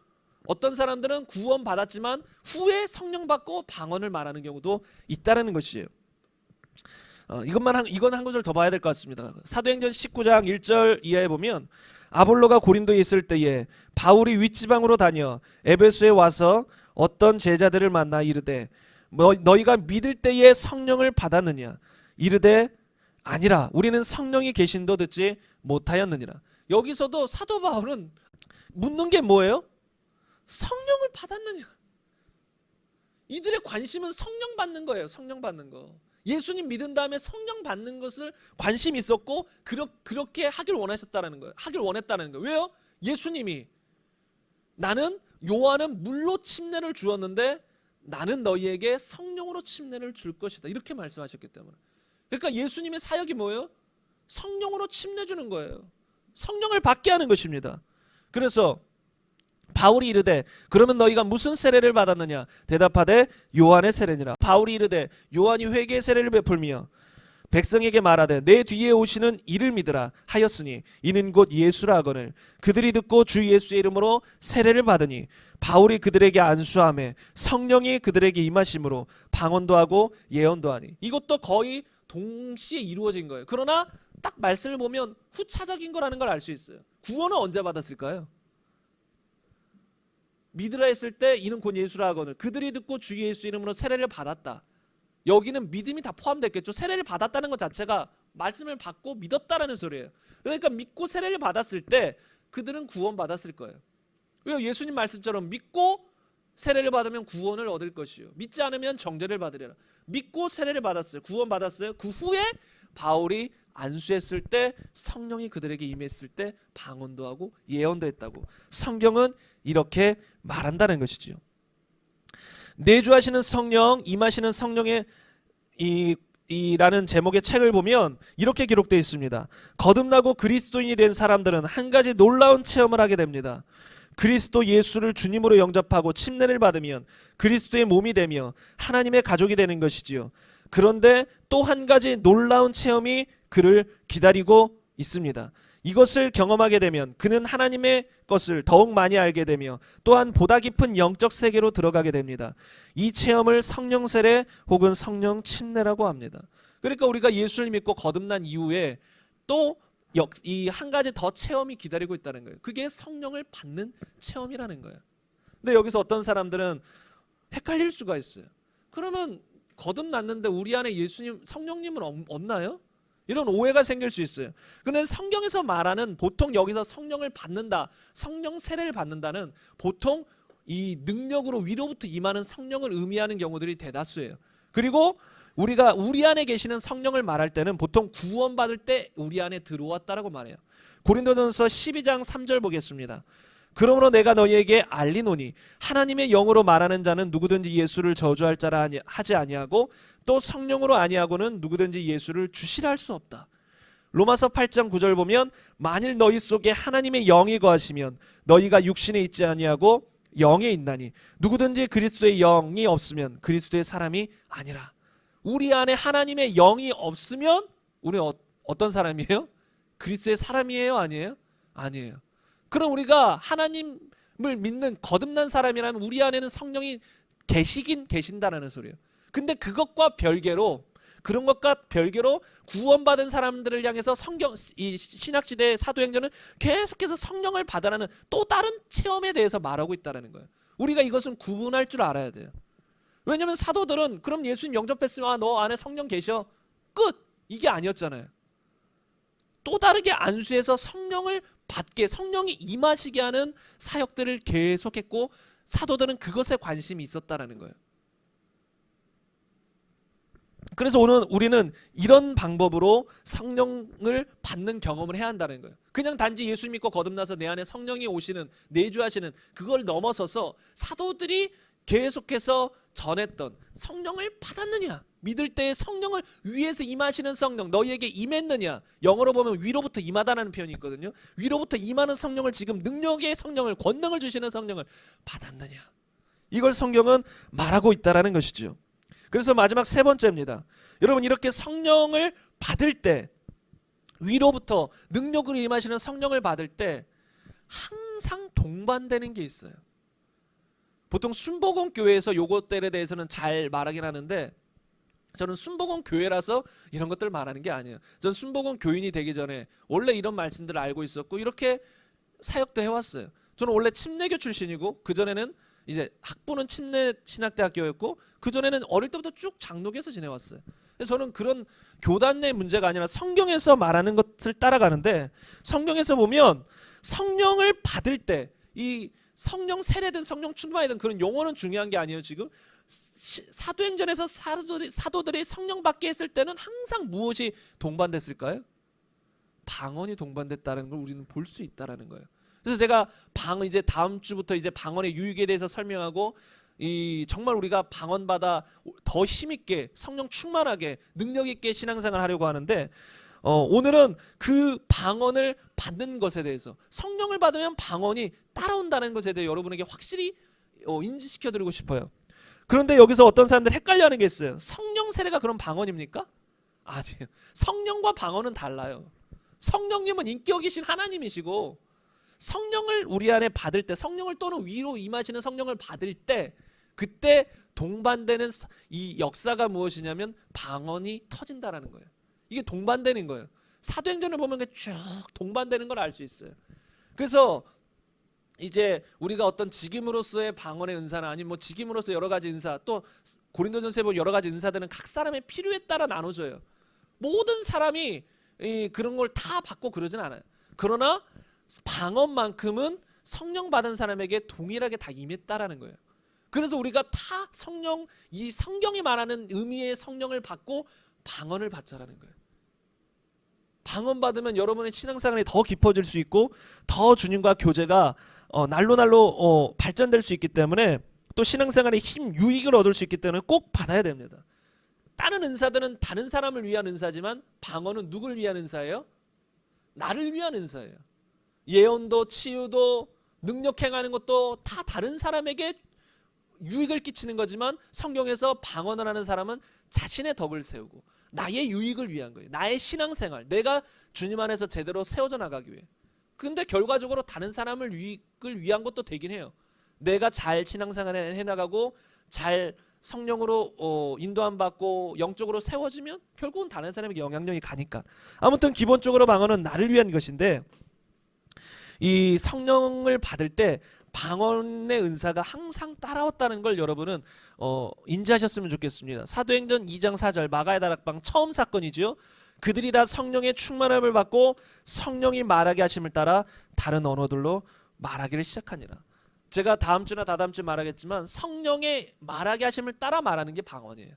어떤 사람들은 구원 받았지만 후에 성령 받고 방언을 말하는 경우도 있다라는 것이에요. 이건 한 구절 더 봐야 될 것 같습니다. 사도행전 19장 1절 이하에 보면 아볼로가 고린도에 있을 때에 바울이 윗지방으로 다녀 에베소에 와서 어떤 제자들을 만나 이르되 너희가 믿을 때에 성령을 받았느냐 이르되 아니라 우리는 성령이 계신도 듣지 못하였느니라. 여기서도 사도 바울은 묻는 게 뭐예요? 성령을 받았느냐. 이들의 관심은 성령 받는 거예요. 성령 받는 거. 예수님 믿은 다음에 성령 받는 것을 관심이 있었고 그렇게 하길 원하셨다라는 거예요. 하길 원했다는 거예요. 왜요? 예수님이 나는 요한은 물로 침례를 주었는데 나는 너희에게 성령으로 침례를 줄 것이다. 이렇게 말씀하셨기 때문에. 그러니까 예수님의 사역이 뭐예요? 성령으로 침례 주는 거예요. 성령을 받게 하는 것입니다. 그래서 바울이 이르되 그러면 너희가 무슨 세례를 받았느냐 대답하되 요한의 세례니라. 바울이 이르되 요한이 회개의 세례를 베풀며 백성에게 말하되 내 뒤에 오시는 이를 믿으라 하였으니 이는 곧 예수라 하거늘 그들이 듣고 주 예수의 이름으로 세례를 받으니 바울이 그들에게 안수하며 성령이 그들에게 임하심으로 방언도 하고 예언도 하니. 이것도 거의 동시에 이루어진 거예요. 그러나 딱 말씀을 보면 후차적인 거라는 걸 알 수 있어요. 구원은 언제 받았을까요? 믿으라 했을 때 이는 곧 예수라 하거늘 그들이 듣고 주 예수 이름으로 세례를 받았다. 여기는 믿음이 다 포함됐겠죠. 세례를 받았다는 것 자체가 말씀을 받고 믿었다라는 소리예요. 그러니까 믿고 세례를 받았을 때 그들은 구원받았을 거예요. 왜요? 예수님 말씀처럼 믿고 세례를 받으면 구원을 얻을 것이요 믿지 않으면 정죄를 받으리라. 믿고 세례를 받았어요. 구원받았어요. 그 후에 바울이 안수했을 때 성령이 그들에게 임했을 때 방언도 하고 예언도 했다고 성경은 이렇게 말한다는 것이지요. 내주하시는 성령, 임하시는 성령의 이라는 제목의 책을 보면 이렇게 기록되어 있습니다. 거듭나고 그리스도인이 된 사람들은 한 가지 놀라운 체험을 하게 됩니다. 그리스도 예수를 주님으로 영접하고 침례를 받으면 그리스도의 몸이 되며 하나님의 가족이 되는 것이지요. 그런데 또 한 가지 놀라운 체험이 그를 기다리고 있습니다. 이것을 경험하게 되면 그는 하나님의 것을 더욱 많이 알게 되며 또한 보다 깊은 영적 세계로 들어가게 됩니다. 이 체험을 성령 세례 혹은 성령 침례라고 합니다. 그러니까 우리가 예수를 믿고 거듭난 이후에 또 이 한 가지 더 체험이 기다리고 있다는 거예요. 그게 성령을 받는 체험이라는 거예요. 근데 여기서 어떤 사람들은 헷갈릴 수가 있어요. 그러면 거듭났는데 우리 안에 예수님, 성령님은 없나요? 이런 오해가 생길 수 있어요. 근데 성경에서 말하는 보통 여기서 성령을 받는다, 성령 세례를 받는다는 보통 이 능력으로 위로부터 임하는 성령을 의미하는 경우들이 대다수예요. 그리고 우리가 우리 안에 계시는 성령을 말할 때는 보통 구원받을 때 우리 안에 들어왔다라고 말해요. 고린도전서 12장 3절 보겠습니다. 그러므로 내가 너희에게 알리노니 하나님의 영으로 말하는 자는 누구든지 예수를 저주할 자라 하지 아니하고 또 성령으로 아니하고는 누구든지 예수를 주시라 할 수 없다. 로마서 8장 9절 보면 만일 너희 속에 하나님의 영이 거하시면 너희가 육신에 있지 아니하고 영에 있나니 누구든지 그리스도의 영이 없으면 그리스도의 사람이 아니라. 우리 안에 하나님의 영이 없으면 우리 어떤 사람이에요? 그리스도의 사람이에요? 아니에요? 아니에요. 그럼 우리가 하나님을 믿는 거듭난 사람이라면 우리 안에는 성령이 계시긴 계신다라는 소리예요. 근데 그것과 별개로, 그런 것과 별개로 구원받은 사람들을 향해서 성경, 이 신약시대의 사도행전은 계속해서 성령을 받아라는 또 다른 체험에 대해서 말하고 있다는 거예요. 우리가 이것은 구분할 줄 알아야 돼요. 왜냐면 사도들은 그럼 예수님 영접했으면 너 안에 성령 계셔, 끝, 이게 아니었잖아요. 또 다르게 안수해서 성령을 받게, 성령이 임하시게 하는 사역들을 계속했고 사도들은 그것에 관심이 있었다라는 거예요. 그래서 오늘 우리는 이런 방법으로 성령을 받는 경험을 해야 한다는 거예요. 그냥 단지 예수 믿고 거듭나서 내 안에 성령이 오시는, 내주하시는 그걸 넘어서서 사도들이 계속해서 전했던 성령을 받았느냐, 믿을 때에 성령을 위에서 임하시는 성령 너희에게 임했느냐, 영어로 보면 위로부터 임하다라는 표현이 있거든요. 위로부터 임하는 성령을, 지금 능력의 성령을, 권능을 주시는 성령을 받았느냐, 이걸 성경은 말하고 있다라는 것이죠. 그래서 마지막 세 번째입니다. 여러분, 이렇게 성령을 받을 때, 위로부터 능력으로 임하시는 성령을 받을 때 항상 동반되는 게 있어요. 보통 순복음 교회에서 요것들에 대해서는 잘 말하긴 하는데 저는 순복음 교회라서 이런 것들 말하는 게 아니에요. 전 순복음 교인이 되기 전에 원래 이런 말씀들을 알고 있었고 이렇게 사역도 해왔어요. 저는 원래 침례교 출신이고 그전에는 이제 학부는 침례 신학대학교였고 그전에는 어릴 때부터 쭉 장로교에서 지내왔어요. 그래서 저는 그런 교단 내 문제가 아니라 성경에서 말하는 것을 따라가는데, 성경에서 보면 성령을 받을 때 이 성령 세례든 성령 충만이든 그런 용어는 중요한 게 아니에요. 지금 사도행전에서 사도들이 성령 받게 했을 때는 항상 무엇이 동반됐을까요? 방언이 동반됐다는 걸 우리는 볼 수 있다라는 거예요. 그래서 제가 이제 다음 주부터 이제 방언의 유익에 대해서 설명하고, 정말 우리가 방언 받아 더 힘있게 성령 충만하게 능력 있게 신앙생활 하려고 하는데, 오늘은 그 방언을 받는 것에 대해서, 성령을 받으면 방언이 따라온다는 것에 대해 여러분에게 확실히 인지시켜 드리고 싶어요. 그런데 여기서 어떤 사람들 헷갈려하는 게 있어요. 성령 세례가 그럼 방언입니까? 아니에요. 성령과 방언은 달라요. 성령님은 인격 계신 하나님이시고, 성령을 우리 안에 받을 때, 성령을 또는 위로 임하시는 성령을 받을 때, 그때 동반되는 이 역사가 무엇이냐면 방언이 터진다라는 거예요. 이게 동반되는 거예요. 사도행전을 보면 쭉 동반되는 걸 알 수 있어요. 그래서 이제 우리가 어떤 직임으로서의 방언의 은사나 아니면 뭐 직임으로서 여러 가지 은사, 또 고린도전서에 보면 여러 가지 은사들은 각 사람의 필요에 따라 나눠져요. 모든 사람이 그런 걸 다 받고 그러진 않아요. 그러나 방언만큼은 성령 받은 사람에게 동일하게 다 임했다라는 거예요. 그래서 우리가 다 이 성경이 말하는 의미의 성령을 받고 방언을 받자라는 거예요. 방언 받으면 여러분의 신앙생활이 더 깊어질 수 있고 더 주님과 교제가 날로 발전될 수 있기 때문에, 또 신앙생활에 유익을 얻을 수 있기 때문에 꼭 받아야 됩니다. 다른 은사들은 다른 사람을 위한 은사지만 방언은 누굴 위한 은사예요? 나를 위한 은사예요. 예언도 치유도 능력 행하는 것도 다 다른 사람에게 유익을 끼치는 거지만, 성경에서 방언을 하는 사람은 자신의 덕을 세우고 나의 유익을 위한 거예요. 나의 신앙생활, 내가 주님 안에서 제대로 세워져 나가기 위해. 근데 결과적으로 다른 사람을 유익을 위한 것도 되긴 해요. 내가 잘 신앙생활을 해나가고 잘 성령으로 인도함 받고 영적으로 세워지면 결국은 다른 사람에게 영향력이 가니까. 아무튼 기본적으로 방언은 나를 위한 것인데, 이 성령을 받을 때 방언의 은사가 항상 따라왔다는 걸 여러분은 인지하셨으면 좋겠습니다. 사도행전 2장 4절 마가의 다락방 처음 사건이죠. 그들이 다 성령의 충만함을 받고 성령이 말하게 하심을 따라 다른 언어들로 말하기를 시작하니라. 제가 다음 주나 다다음 주 말하겠지만 성령의 말하게 하심을 따라 말하는 게 방언이에요.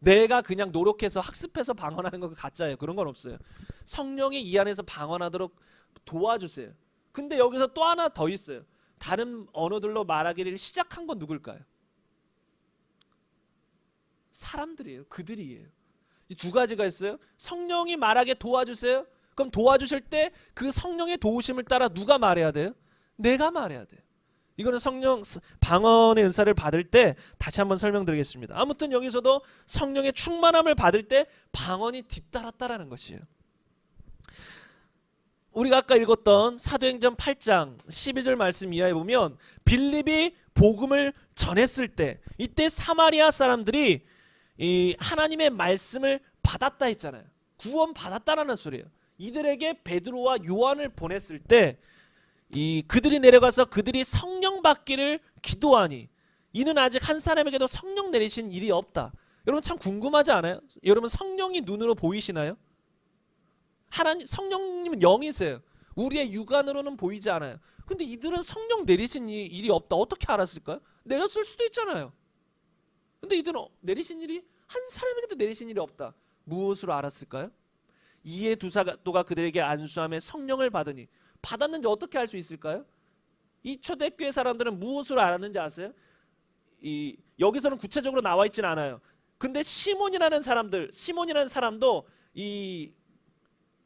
내가 그냥 노력해서 학습해서 방언하는 거 가짜예요. 그런 건 없어요. 성령이 이 안에서 방언하도록 도와주세요. 근데 여기서 또 하나 더 있어요. 다른 언어들로 말하기를 시작한 건 누굴까요? 사람들이에요. 그들이에요. 이 두 가지가 있어요. 성령이 말하게 도와주세요. 그럼 도와주실 때 그 성령의 도우심을 따라 누가 말해야 돼요? 내가 말해야 돼요. 이거는 성령 방언의 은사를 받을 때 다시 한번 설명드리겠습니다. 아무튼 여기서도 성령의 충만함을 받을 때 방언이 뒤따랐다라는 것이에요. 우리가 아까 읽었던 사도행전 8장 12절 말씀 이하에 보면 빌립이 복음을 전했을 때 이때 사마리아 사람들이 이 하나님의 말씀을 받았다 했잖아요. 구원 받았다라는 소리예요. 이들에게 베드로와 요한을 보냈을 때 이 그들이 내려가서 그들이 성령 받기를 기도하니 이는 아직 한 사람에게도 성령 내리신 일이 없다. 여러분 참 궁금하지 않아요? 여러분 성령이 눈으로 보이시나요? 하나님 성령님은 영이세요. 우리의 육안으로는 보이지 않아요. 근데 이들은 성령 내리신 일이 없다. 어떻게 알았을까요? 내렸을 수도 있잖아요. 근데 이들은 내리신 일이 한 사람에게도 내리신 일이 없다. 무엇으로 알았을까요? 이에 두 사도가 그들에게 안수함에 성령을 받으니 받았는지 어떻게 알 수 있을까요? 이 초대교회 사람들은 무엇으로 알았는지 아세요? 여기서는 구체적으로 나와 있지는 않아요. 근데 시몬이라는 사람도 이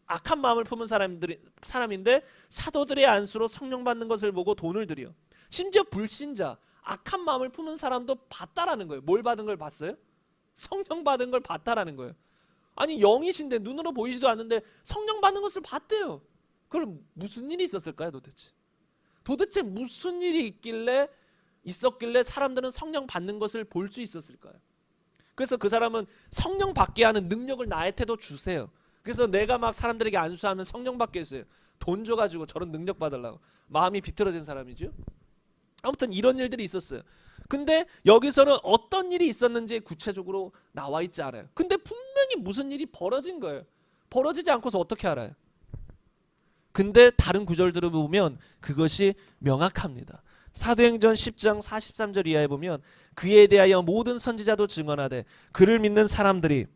악한 마음을 품은 사람인데 사도들의 안수로 성령 받는 것을 보고 돈을 들여. 심지어 불신자, 악한 마음을 품은 사람도 봤다라는 거예요. 뭘 받은 걸 봤어요? 성령 받은 걸 봤다라는 거예요. 아니 영이신데 눈으로 보이지도 않는데 성령 받는 것을 봤대요. 그럼 무슨 일이 있었을까요 도대체 무슨 일이 있었길래 사람들은 성령 받는 것을 볼 수 있었을까요? 그래서 그 사람은 성령 받게 하는 능력을 나한테도 주세요. 그래서 내가 막 사람들에게 안수하면 성령 받게 했어요. 돈 줘가지고 저런 능력 받으려고. 마음이 비틀어진 사람이죠. 아무튼 이런 일들이 있었어요. 근데 여기서는 어떤 일이 있었는지 구체적으로 나와 있지 않아요. 근데 분명히 무슨 일이 벌어진 거예요. 벌어지지 않고서 어떻게 알아요? 근데 다른 구절들을 보면 그것이 명확합니다. 사도행전 10장 43절 이하에 보면 그에 대하여 모든 선지자도 증언하되 그를 믿는 사람들이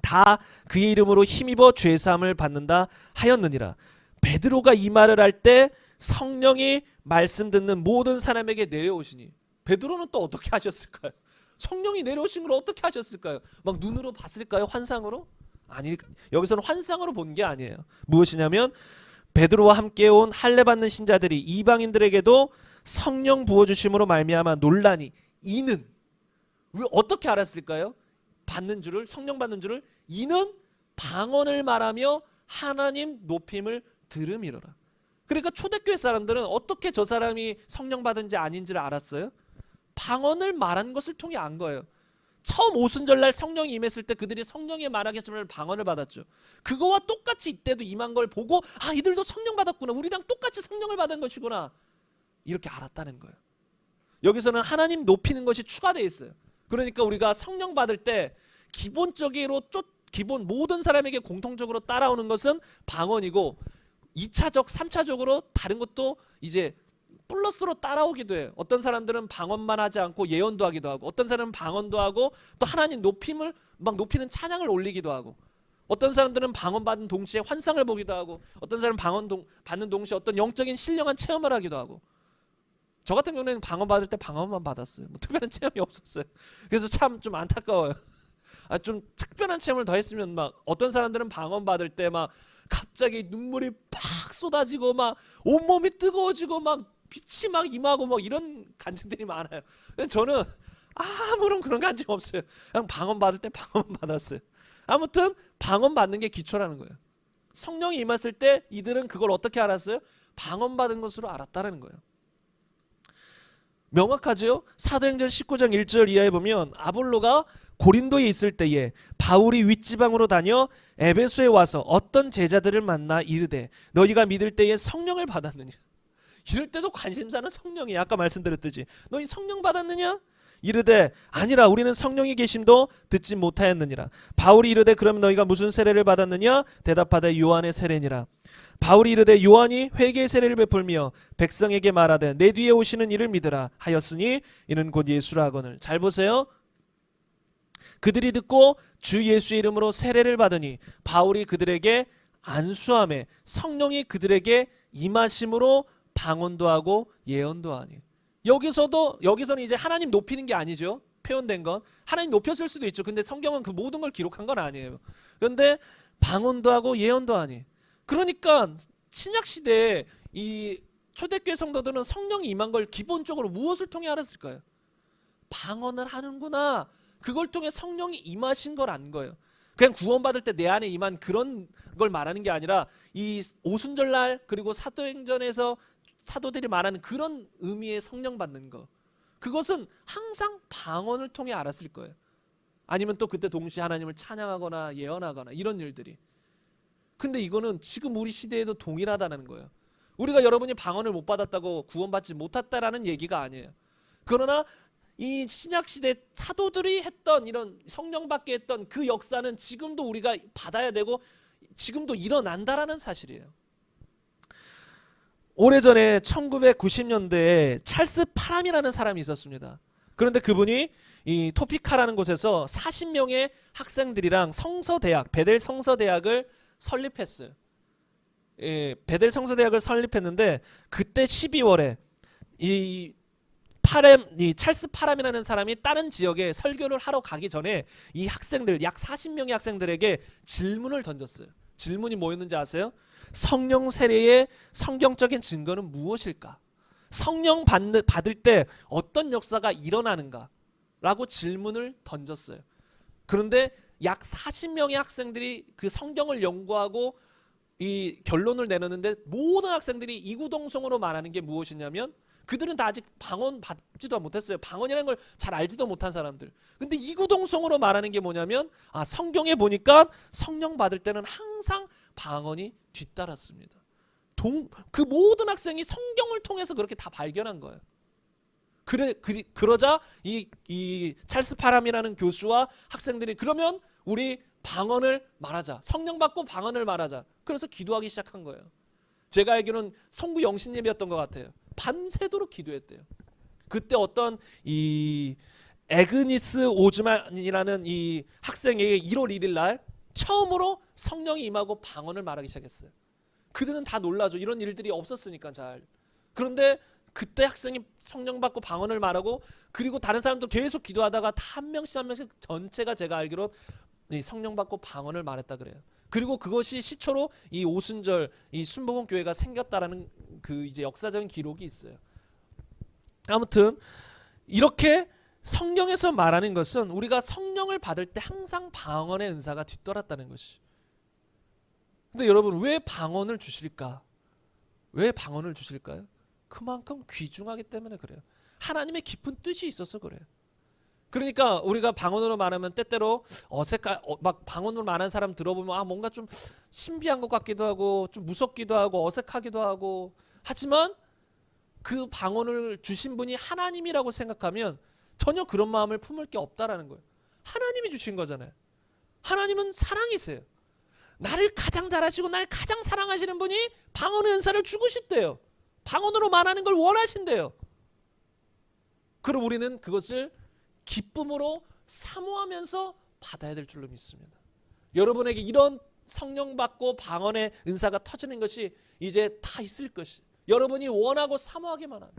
다 그의 이름으로 힘입어 죄사함을 받는다 하였느니라. 베드로가 이 말을 할 때 성령이 말씀 듣는 모든 사람에게 내려오시니 베드로는 또 어떻게 하셨을까요? 성령이 내려오신 걸 어떻게 하셨을까요? 막 눈으로 봤을까요? 환상으로? 아니, 여기서는 환상으로 본 게 아니에요. 무엇이냐면 베드로와 함께 온 할례 받는 신자들이 이방인들에게도 성령 부어 주심으로 말미암아 논란이 이는 왜 어떻게 알았을까요? 성령 받는 줄을 이는 방언을 말하며 하나님 높임을 들음이로라. 그러니까 초대교회 사람들은 어떻게 저 사람이 성령 받은지 아닌지를 알았어요? 방언을 말한 것을 통해 안 거예요. 처음 오순절날 성령이 임했을 때 그들이 성령의 말하겠음을 방언을 받았죠. 그거와 똑같이 이때도 임한 걸 보고 아 이들도 성령 받았구나. 우리랑 똑같이 성령을 받은 것이구나. 이렇게 알았다는 거예요. 여기서는 하나님 높이는 것이 추가되어 있어요. 그러니까 우리가 성령 받을 때 기본적으로 모든 사람에게 공통적으로 따라오는 것은 방언이고 2차적, 3차적으로 다른 것도 이제 플러스로 따라오기도 해요. 어떤 사람들은 방언만 하지 않고 예언도 하기도 하고 어떤 사람은 방언도 하고 또 하나님 높이는 찬양을 올리기도 하고 어떤 사람들은 방언 받은 동시에 환상을 보기도 하고 어떤 사람은 방언 받는 동시에 어떤 영적인 신령한 체험을 하기도 하고 저 같은 경우는 방언 받을 때 방언만 받았어요. 뭐 특별한 체험이 없었어요. 그래서 참 좀 안타까워요. 좀 특별한 체험을 더 했으면 막 어떤 사람들은 방언 받을 때 막 갑자기 눈물이 팍 쏟아지고 막 온몸이 뜨거워지고 막 빛이 막 임하고 뭐 이런 간증들이 많아요. 근데 저는 아무런 그런 간증 없어요. 그냥 방언 받을 때 방언 받았어요. 아무튼 방언 받는 게 기초라는 거예요. 성령이 임했을 때 이들은 그걸 어떻게 알았어요? 방언 받은 것으로 알았다는 거예요. 명확하죠? 사도행전 19장 1절 이하에 보면 아볼로가 고린도에 있을 때에 바울이 윗지방으로 다녀 에베소에 와서 어떤 제자들을 만나 이르되 너희가 믿을 때에 성령을 받았느냐. 이럴 때도 관심사는 성령이야. 아까 말씀드렸듯이 너희 성령 받았느냐? 이르되 아니라 우리는 성령의 계심도 듣지 못하였느니라. 바울이 이르되 그럼 너희가 무슨 세례를 받았느냐? 대답하되 요한의 세례니라. 바울이 이르되 요한이 회개의 세례를 베풀며 백성에게 말하되 내 뒤에 오시는 이를 믿으라 하였으니 이는 곧 예수라 하거늘. 잘 보세요. 그들이 듣고 주 예수의 이름으로 세례를 받으니 바울이 그들에게 안수함에 성령이 그들에게 임하심으로 방언도 하고 예언도 하니. 여기서는 이제 하나님 높이는 게 아니죠. 표현된 건 하나님 높였을 수도 있죠. 근데 성경은 그 모든 걸 기록한 건 아니에요. 그런데 방언도 하고 예언도 하니. 그러니까 신약 시대에 이 초대교회 성도들은 성령이 임한 걸 기본적으로 무엇을 통해 알았을까요? 방언을 하는구나. 그걸 통해 성령이 임하신 걸 안 거예요. 그냥 구원받을 때 내 안에 임한 그런 걸 말하는 게 아니라 이 오순절날 그리고 사도행전에서 사도들이 말하는 그런 의미의 성령 받는 거, 그것은 항상 방언을 통해 알았을 거예요. 아니면 또 그때 동시에 하나님을 찬양하거나 예언하거나 이런 일들이. 근데 이거는 지금 우리 시대에도 동일하다는 거예요. 우리가 여러분이 방언을 못 받았다고 구원받지 못했다라는 얘기가 아니에요. 그러나 이 신약시대 사도들이 했던 이런 성령 받게 했던 그 역사는 지금도 우리가 받아야 되고 지금도 일어난다라는 사실이에요. 오래전에 1990년대에 찰스 파람이라는 사람이 있었습니다. 그런데 그분이 이 토피카라는 곳에서 40명의 학생들이랑 성서대학, 베델 성서대학을 설립했어요. 예, 베델 성서대학을 설립했는데 그때 12월에 이 찰스 파람이라는 사람이 다른 지역에 설교를 하러 가기 전에 이 학생들, 약 40명의 학생들에게 질문을 던졌어요. 질문이 뭐였는지 아세요? 성령 세례의 성경적인 증거는 무엇일까? 성령 받을 때 어떤 역사가 일어나는가? 라고 질문을 던졌어요. 그런데 약 40명의 학생들이 그 성경을 연구하고 이 결론을 내놓는데 모든 학생들이 이구동성으로 말하는 게 무엇이냐면 그들은 다 아직 방언 받지도 못했어요. 방언이라는 걸 잘 알지도 못한 사람들. 근데 이구동성으로 말하는 게 뭐냐면 성경에 보니까 성령 받을 때는 항상 방언이 뒤따랐습니다. 그 모든 학생이 성경을 통해서 그렇게 다 발견한 거예요. 그러자 이 찰스 파람이라는 교수와 학생들이 그러면 우리 방언을 말하자. 성령 받고 방언을 말하자. 그래서 기도하기 시작한 거예요. 제가 알기로는 송구 영신예배였던 것 같아요. 밤새도록 기도했대요. 그때 어떤 이 에그니스 오즈만이라는 이 학생에게 1월 1일 날 처음으로 성령이 임하고 방언을 말하기 시작했어요. 그들은 다 놀라죠. 이런 일들이 없었으니까 잘. 그런데 그때 학생이 성령 받고 방언을 말하고 그리고 다른 사람도 계속 기도하다가 다 한 명씩 한 명씩 전체가 제가 알기로 이 성령 받고 방언을 말했다 그래요. 그리고 그것이 시초로 이 오순절 이 순복음 교회가 생겼다라는 그 이제 역사적인 기록이 있어요. 아무튼 이렇게 성경에서 말하는 것은 우리가 성령을 받을 때 항상 방언의 은사가 뒤따랐다는 것이. 근데 여러분 왜 방언을 주실까? 왜 방언을 주실까요? 그만큼 귀중하기 때문에 그래요. 하나님의 깊은 뜻이 있어서 그래요. 그러니까 우리가 방언으로 말하면 때때로 막 방언으로 말하는 사람 들어보면 뭔가 좀 신비한 것 같기도 하고 좀 무섭기도 하고 어색하기도 하고 하지만 그 방언을 주신 분이 하나님이라고 생각하면 전혀 그런 마음을 품을 게 없다라는 거예요. 하나님이 주신 거잖아요. 하나님은 사랑이세요. 나를 가장 잘 아시고 날 가장 사랑하시는 분이 방언의 은사를 주고 싶대요. 방언으로 말하는 걸 원하신대요. 그럼 우리는 그것을 기쁨으로 사모하면서 받아야 될 줄로 믿습니다. 여러분에게 이런 성령 받고 방언의 은사가 터지는 것이 이제 다 있을 것이. 여러분이 원하고 사모하기만 하면.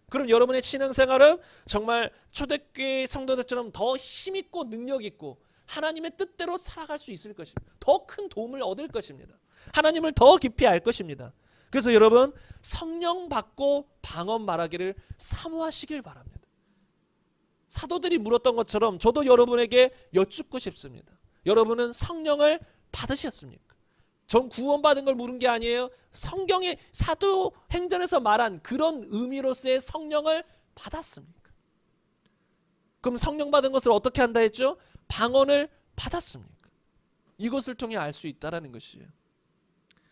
그럼 여러분의 신앙생활은 정말 초대교회 성도들처럼 더 힘있고 능력있고 하나님의 뜻대로 살아갈 수 있을 것입니다. 더 큰 도움을 얻을 것입니다. 하나님을 더 깊이 알 것입니다. 그래서 여러분 성령 받고 방언 말하기를 사모하시길 바랍니다. 사도들이 물었던 것처럼 저도 여러분에게 여쭙고 싶습니다. 여러분은 성령을 받으셨습니까? 전 구원받은 걸 물은 게 아니에요. 성경의 사도행전에서 말한 그런 의미로서의 성령을 받았습니까? 그럼 성령 받은 것을 어떻게 한다 했죠? 방언을 받았습니까? 이것을 통해 알 수 있다는 것이에요.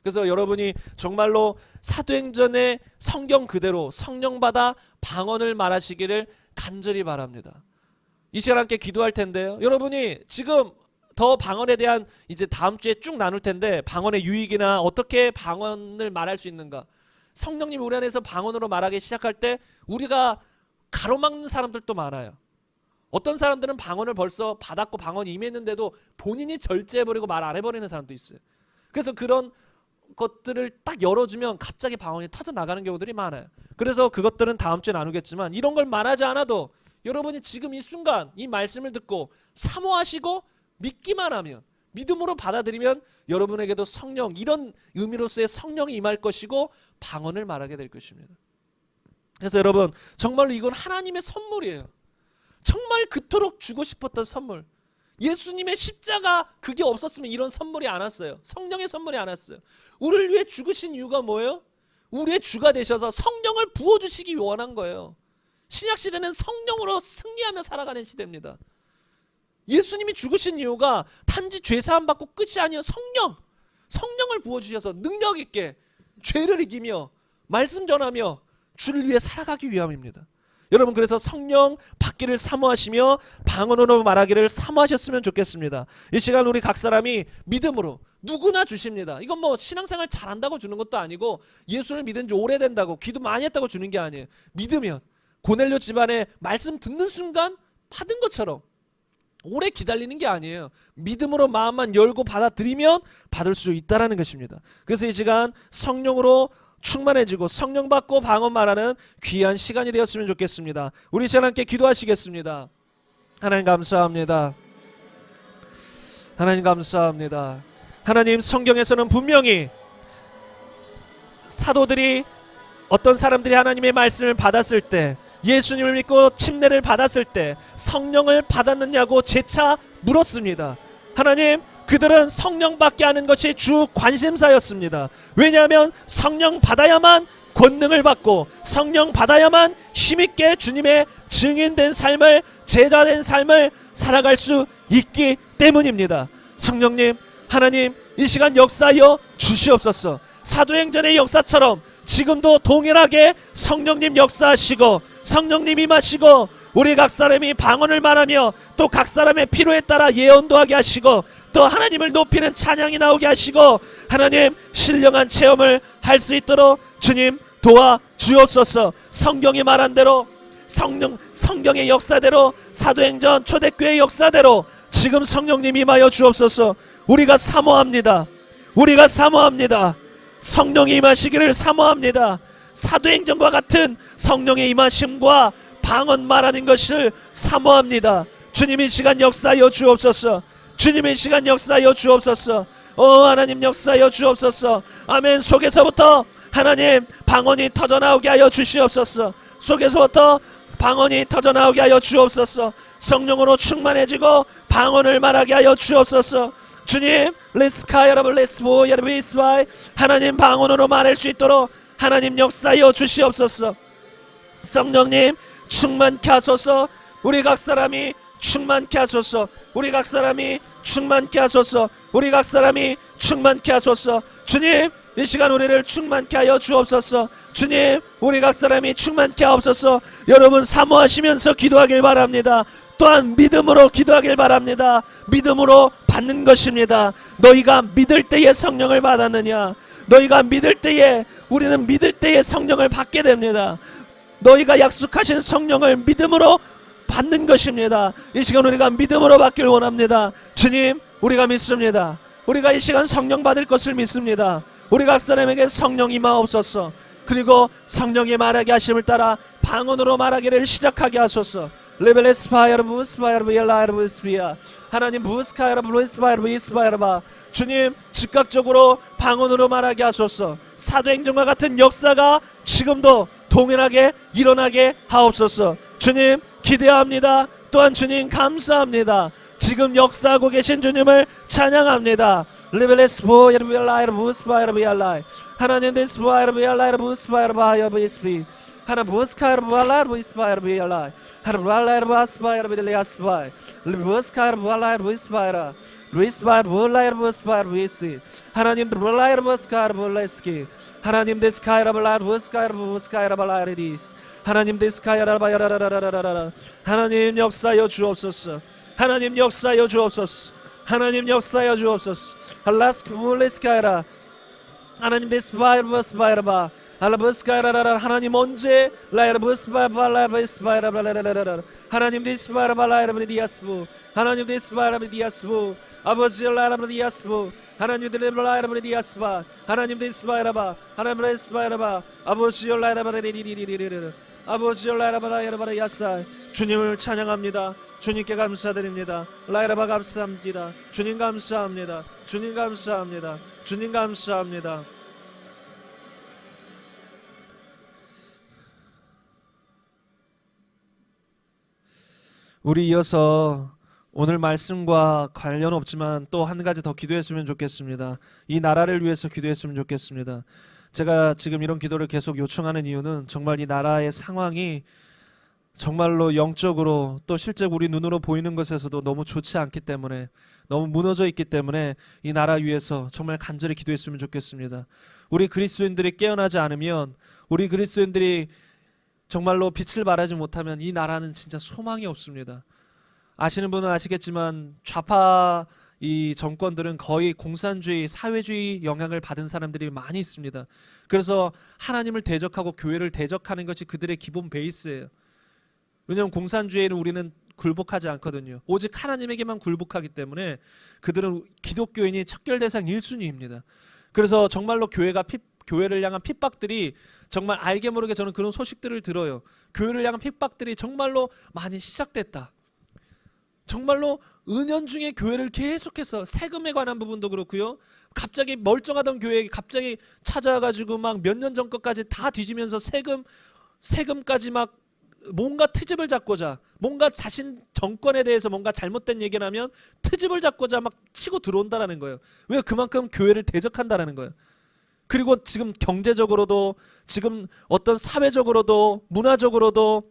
그래서 여러분이 정말로 사도행전의 성경 그대로 성령 받아 방언을 말하시기를 간절히 바랍니다. 이 시간 함께 기도할 텐데요. 여러분이 지금 더 방언에 대한 이제 다음 주에 쭉 나눌 텐데 방언의 유익이나 어떻게 방언을 말할 수 있는가. 성령님 우리 안에서 방언으로 말하기 시작할 때 우리가 가로막는 사람들도 많아요. 어떤 사람들은 방언을 벌써 받았고 방언이 임했는데도 본인이 절제해버리고 말 안 해버리는 사람도 있어요. 그래서 그런 것들을 딱 열어주면 갑자기 방언이 터져 나가는 경우들이 많아요. 그래서 그것들은 다음 주에 나누겠지만 이런 걸 말하지 않아도 여러분이 지금 이 순간 이 말씀을 듣고 사모하시고 믿기만 하면 믿음으로 받아들이면 여러분에게도 성령, 이런 의미로서의 성령이 임할 것이고 방언을 말하게 될 것입니다. 그래서 여러분, 정말로 이건 하나님의 선물이에요. 정말 그토록 주고 싶었던 선물. 예수님의 십자가 그게 없었으면 이런 선물이 안 왔어요. 성령의 선물이 안 왔어요. 우리를 위해 죽으신 이유가 뭐예요? 우리의 주가 되셔서 성령을 부어주시기 원한 거예요. 신약시대는 성령으로 승리하며 살아가는 시대입니다. 예수님이 죽으신 이유가 단지 죄사함 받고 끝이 아니에요. 성령을 부어주셔서 능력 있게 죄를 이기며 말씀 전하며 주를 위해 살아가기 위함입니다. 여러분, 그래서 성령 받기를 사모하시며 방언으로 말하기를 사모하셨으면 좋겠습니다. 이 시간 우리 각 사람이 믿음으로 누구나 주십니다. 이건 뭐 신앙생활 잘한다고 주는 것도 아니고 예수를 믿은 지 오래된다고 기도 많이 했다고 주는 게 아니에요. 믿으면 고넬료 집안에 말씀 듣는 순간 받은 것처럼 오래 기다리는 게 아니에요. 믿음으로 마음만 열고 받아들이면 받을 수 있다는 것입니다. 그래서 이 시간 성령으로 충만해지고 성령 받고 방언 말하는 귀한 시간이 되었으면 좋겠습니다. 우리 시간 함께 기도하시겠습니다. 하나님 감사합니다. 하나님 감사합니다. 하나님, 성경에서는 분명히 사도들이 어떤 사람들이 하나님의 말씀을 받았을 때, 예수님을 믿고 침례를 받았을 때 성령을 받았느냐고 재차 물었습니다. 하나님, 그들은 성령 받게 하는 것이 주 관심사였습니다. 왜냐하면 성령 받아야만 권능을 받고 성령 받아야만 힘있게 주님의 증인된 삶을, 제자된 삶을 살아갈 수 있기 때문입니다. 성령님, 하나님, 이 시간 역사하여 주시옵소서. 사도행전의 역사처럼 지금도 동일하게 성령님 역사하시고 성령님 임하시고 우리 각 사람이 방언을 말하며 또 각 사람의 필요에 따라 예언도 하게 하시고 또 하나님을 높이는 찬양이 나오게 하시고 하나님, 신령한 체험을 할 수 있도록 주님 도와주옵소서. 성경이 말한 대로 성경의 역사대로 사도행전 초대교회의 역사대로 지금 성령님 임하여 주옵소서. 우리가 사모합니다. 우리가 사모합니다. 성령이 임하시기를 사모합니다. 사도행전과 같은 성령의 임하심과 방언 말하는 것을 사모합니다. 주님, 이 시간 역사하여 주옵소서. 주님, 이 시간 역사하여 주옵소서. 하나님, 역사하여 주옵소서. 아멘. 속에서부터 하나님 방언이 터져나오게 하여 주시옵소서. 속에서부터 방언이 터져나오게 하여 주옵소서. 성령으로 충만해지고 방언을 말하게 하여 주옵소서. 주님, 리스카 여러분, 리스보 여러분, 리스바이 하나님 방언으로 말할 수 있도록 하나님 역사하여 주시옵소서. 성령님 충만케 하소서. 우리 각 사람이 충만케 하소서. 우리 각 사람이 충만케 하소서. 우리 각 사람이 충만케 하소서. 주님, 이 시간 우리를 충만케 하여 주옵소서. 주님, 우리 각 사람이 충만케 하옵소서. 여러분 사모하시면서 기도하길 바랍니다. 또한 믿음으로 기도하길 바랍니다. 믿음으로 받는 것입니다. 너희가 믿을 때에 성령을 받았느냐? 너희가 믿을 때에, 우리는 믿을 때에 성령을 받게 됩니다. 너희가 약속하신 성령을 믿음으로 받는 것입니다. 이 시간 우리가 믿음으로 받길 원합니다. 주님, 우리가 믿습니다. 우리가 이 시간 성령 받을 것을 믿습니다. 우리 각 사람에게 성령 임하옵소서. 그리고 성령의 말하게 하심을 따라 방언으로 말하기를 시작하게 하소서. 레벨레스파이르 부스파이르 비엘라이르 부스피아 하나님 부스카이르 블루스파이르 비스파이르바 주님, 즉각적으로 방언으로 말하게 하소서. 사도행전과 같은 역사가 지금도 동일하게 일어나게 하옵소서. 주님, 기대합니다. 또한 주님 감사합니다. 지금 역사하고 계신 주님을 찬양합니다. 레벨레스포 예르비엘라이르 부스파이르 비엘라이 하나님 데스파이르 비엘라이르 부스파이르 바이어 비스피 하나 부스카이르 비엘라이르 부스파이르 비엘라이 하나 비엘라이르 부스파이르 비엘라이스파이 부스카이르 비엘라이르 부스파이르 루이스바이르 비엘라이르 부스파이르 비스 하나님 비엘라이르 부스카이르 비엘라이스키 하나님 데스카이르 비엘라이르 부스카이르 부스카이르 비엘라이리스 하나님 데스카이르 바야라라라라라라 하나님 역사하여 주옵소서. 하나님 역사하여 주옵소서. 하나님 역사하여 주옵소서. 할라스크 물레스카이라 하나님 데스파이르 부스파이르바 할라부스카이라라 하나님 언제 라이르부스파이라바라바스파이라바라라라 하나님 데스파이라바라바디아스부 하나님 데스파이라바디아스부 아버지 라이라바디아스부 하나님 데스파이라바디아스바 하나님 데스파이라바 하나님 데스파이라바 아버지 라이라바디리리리리리 아버지 라이라바라야바라야사 주님을 찬양합니다. 주님께 감사드립니다. 라이라바 감사합니다. 주님 감사합니다. 주님 감사합니다. 주님 감사합니다. 우리 이어서 오늘 말씀과 관련 없지만 또 한 가지 더 기도했으면 좋겠습니다. 이 나라를 위해서 기도했으면 좋겠습니다. 제가 지금 이런 기도를 계속 요청하는 이유는 정말 이 나라의 상황이 정말로 영적으로 또 실제 우리 눈으로 보이는 것에서도 너무 좋지 않기 때문에, 너무 무너져 있기 때문에 이 나라 위해서 정말 간절히 기도했으면 좋겠습니다. 우리 그리스도인들이 깨어나지 않으면, 우리 그리스도인들이 정말로 빛을 발하지 못하면 이 나라는 진짜 소망이 없습니다. 아시는 분은 아시겠지만 좌파 이 정권들은 거의 공산주의, 사회주의 영향을 받은 사람들이 많이 있습니다. 그래서 하나님을 대적하고 교회를 대적하는 것이 그들의 기본 베이스예요. 왜냐하면 공산주의는 우리는 굴복하지 않거든요. 오직 하나님에게만 굴복하기 때문에 그들은 기독교인이 척결 대상 1순위입니다. 그래서 정말로 교회를 향한 핍박들이 정말 알게 모르게 저는 그런 소식들을 들어요. 교회를 향한 핍박들이 정말로 많이 시작됐다. 정말로 은연중에 교회를 계속해서 세금에 관한 부분도 그렇고요. 갑자기 멀쩡하던 교회 갑자기 찾아와가지고 막 몇 년 전 것까지 다 뒤지면서 세금까지 막 뭔가 트집을 잡고자, 뭔가 자신 정권에 대해서 뭔가 잘못된 얘기를 하면 트집을 잡고자 막 치고 들어온다라는 거예요. 왜? 그만큼 교회를 대적한다라는 거예요. 그리고 지금 경제적으로도, 지금 어떤 사회적으로도, 문화적으로도,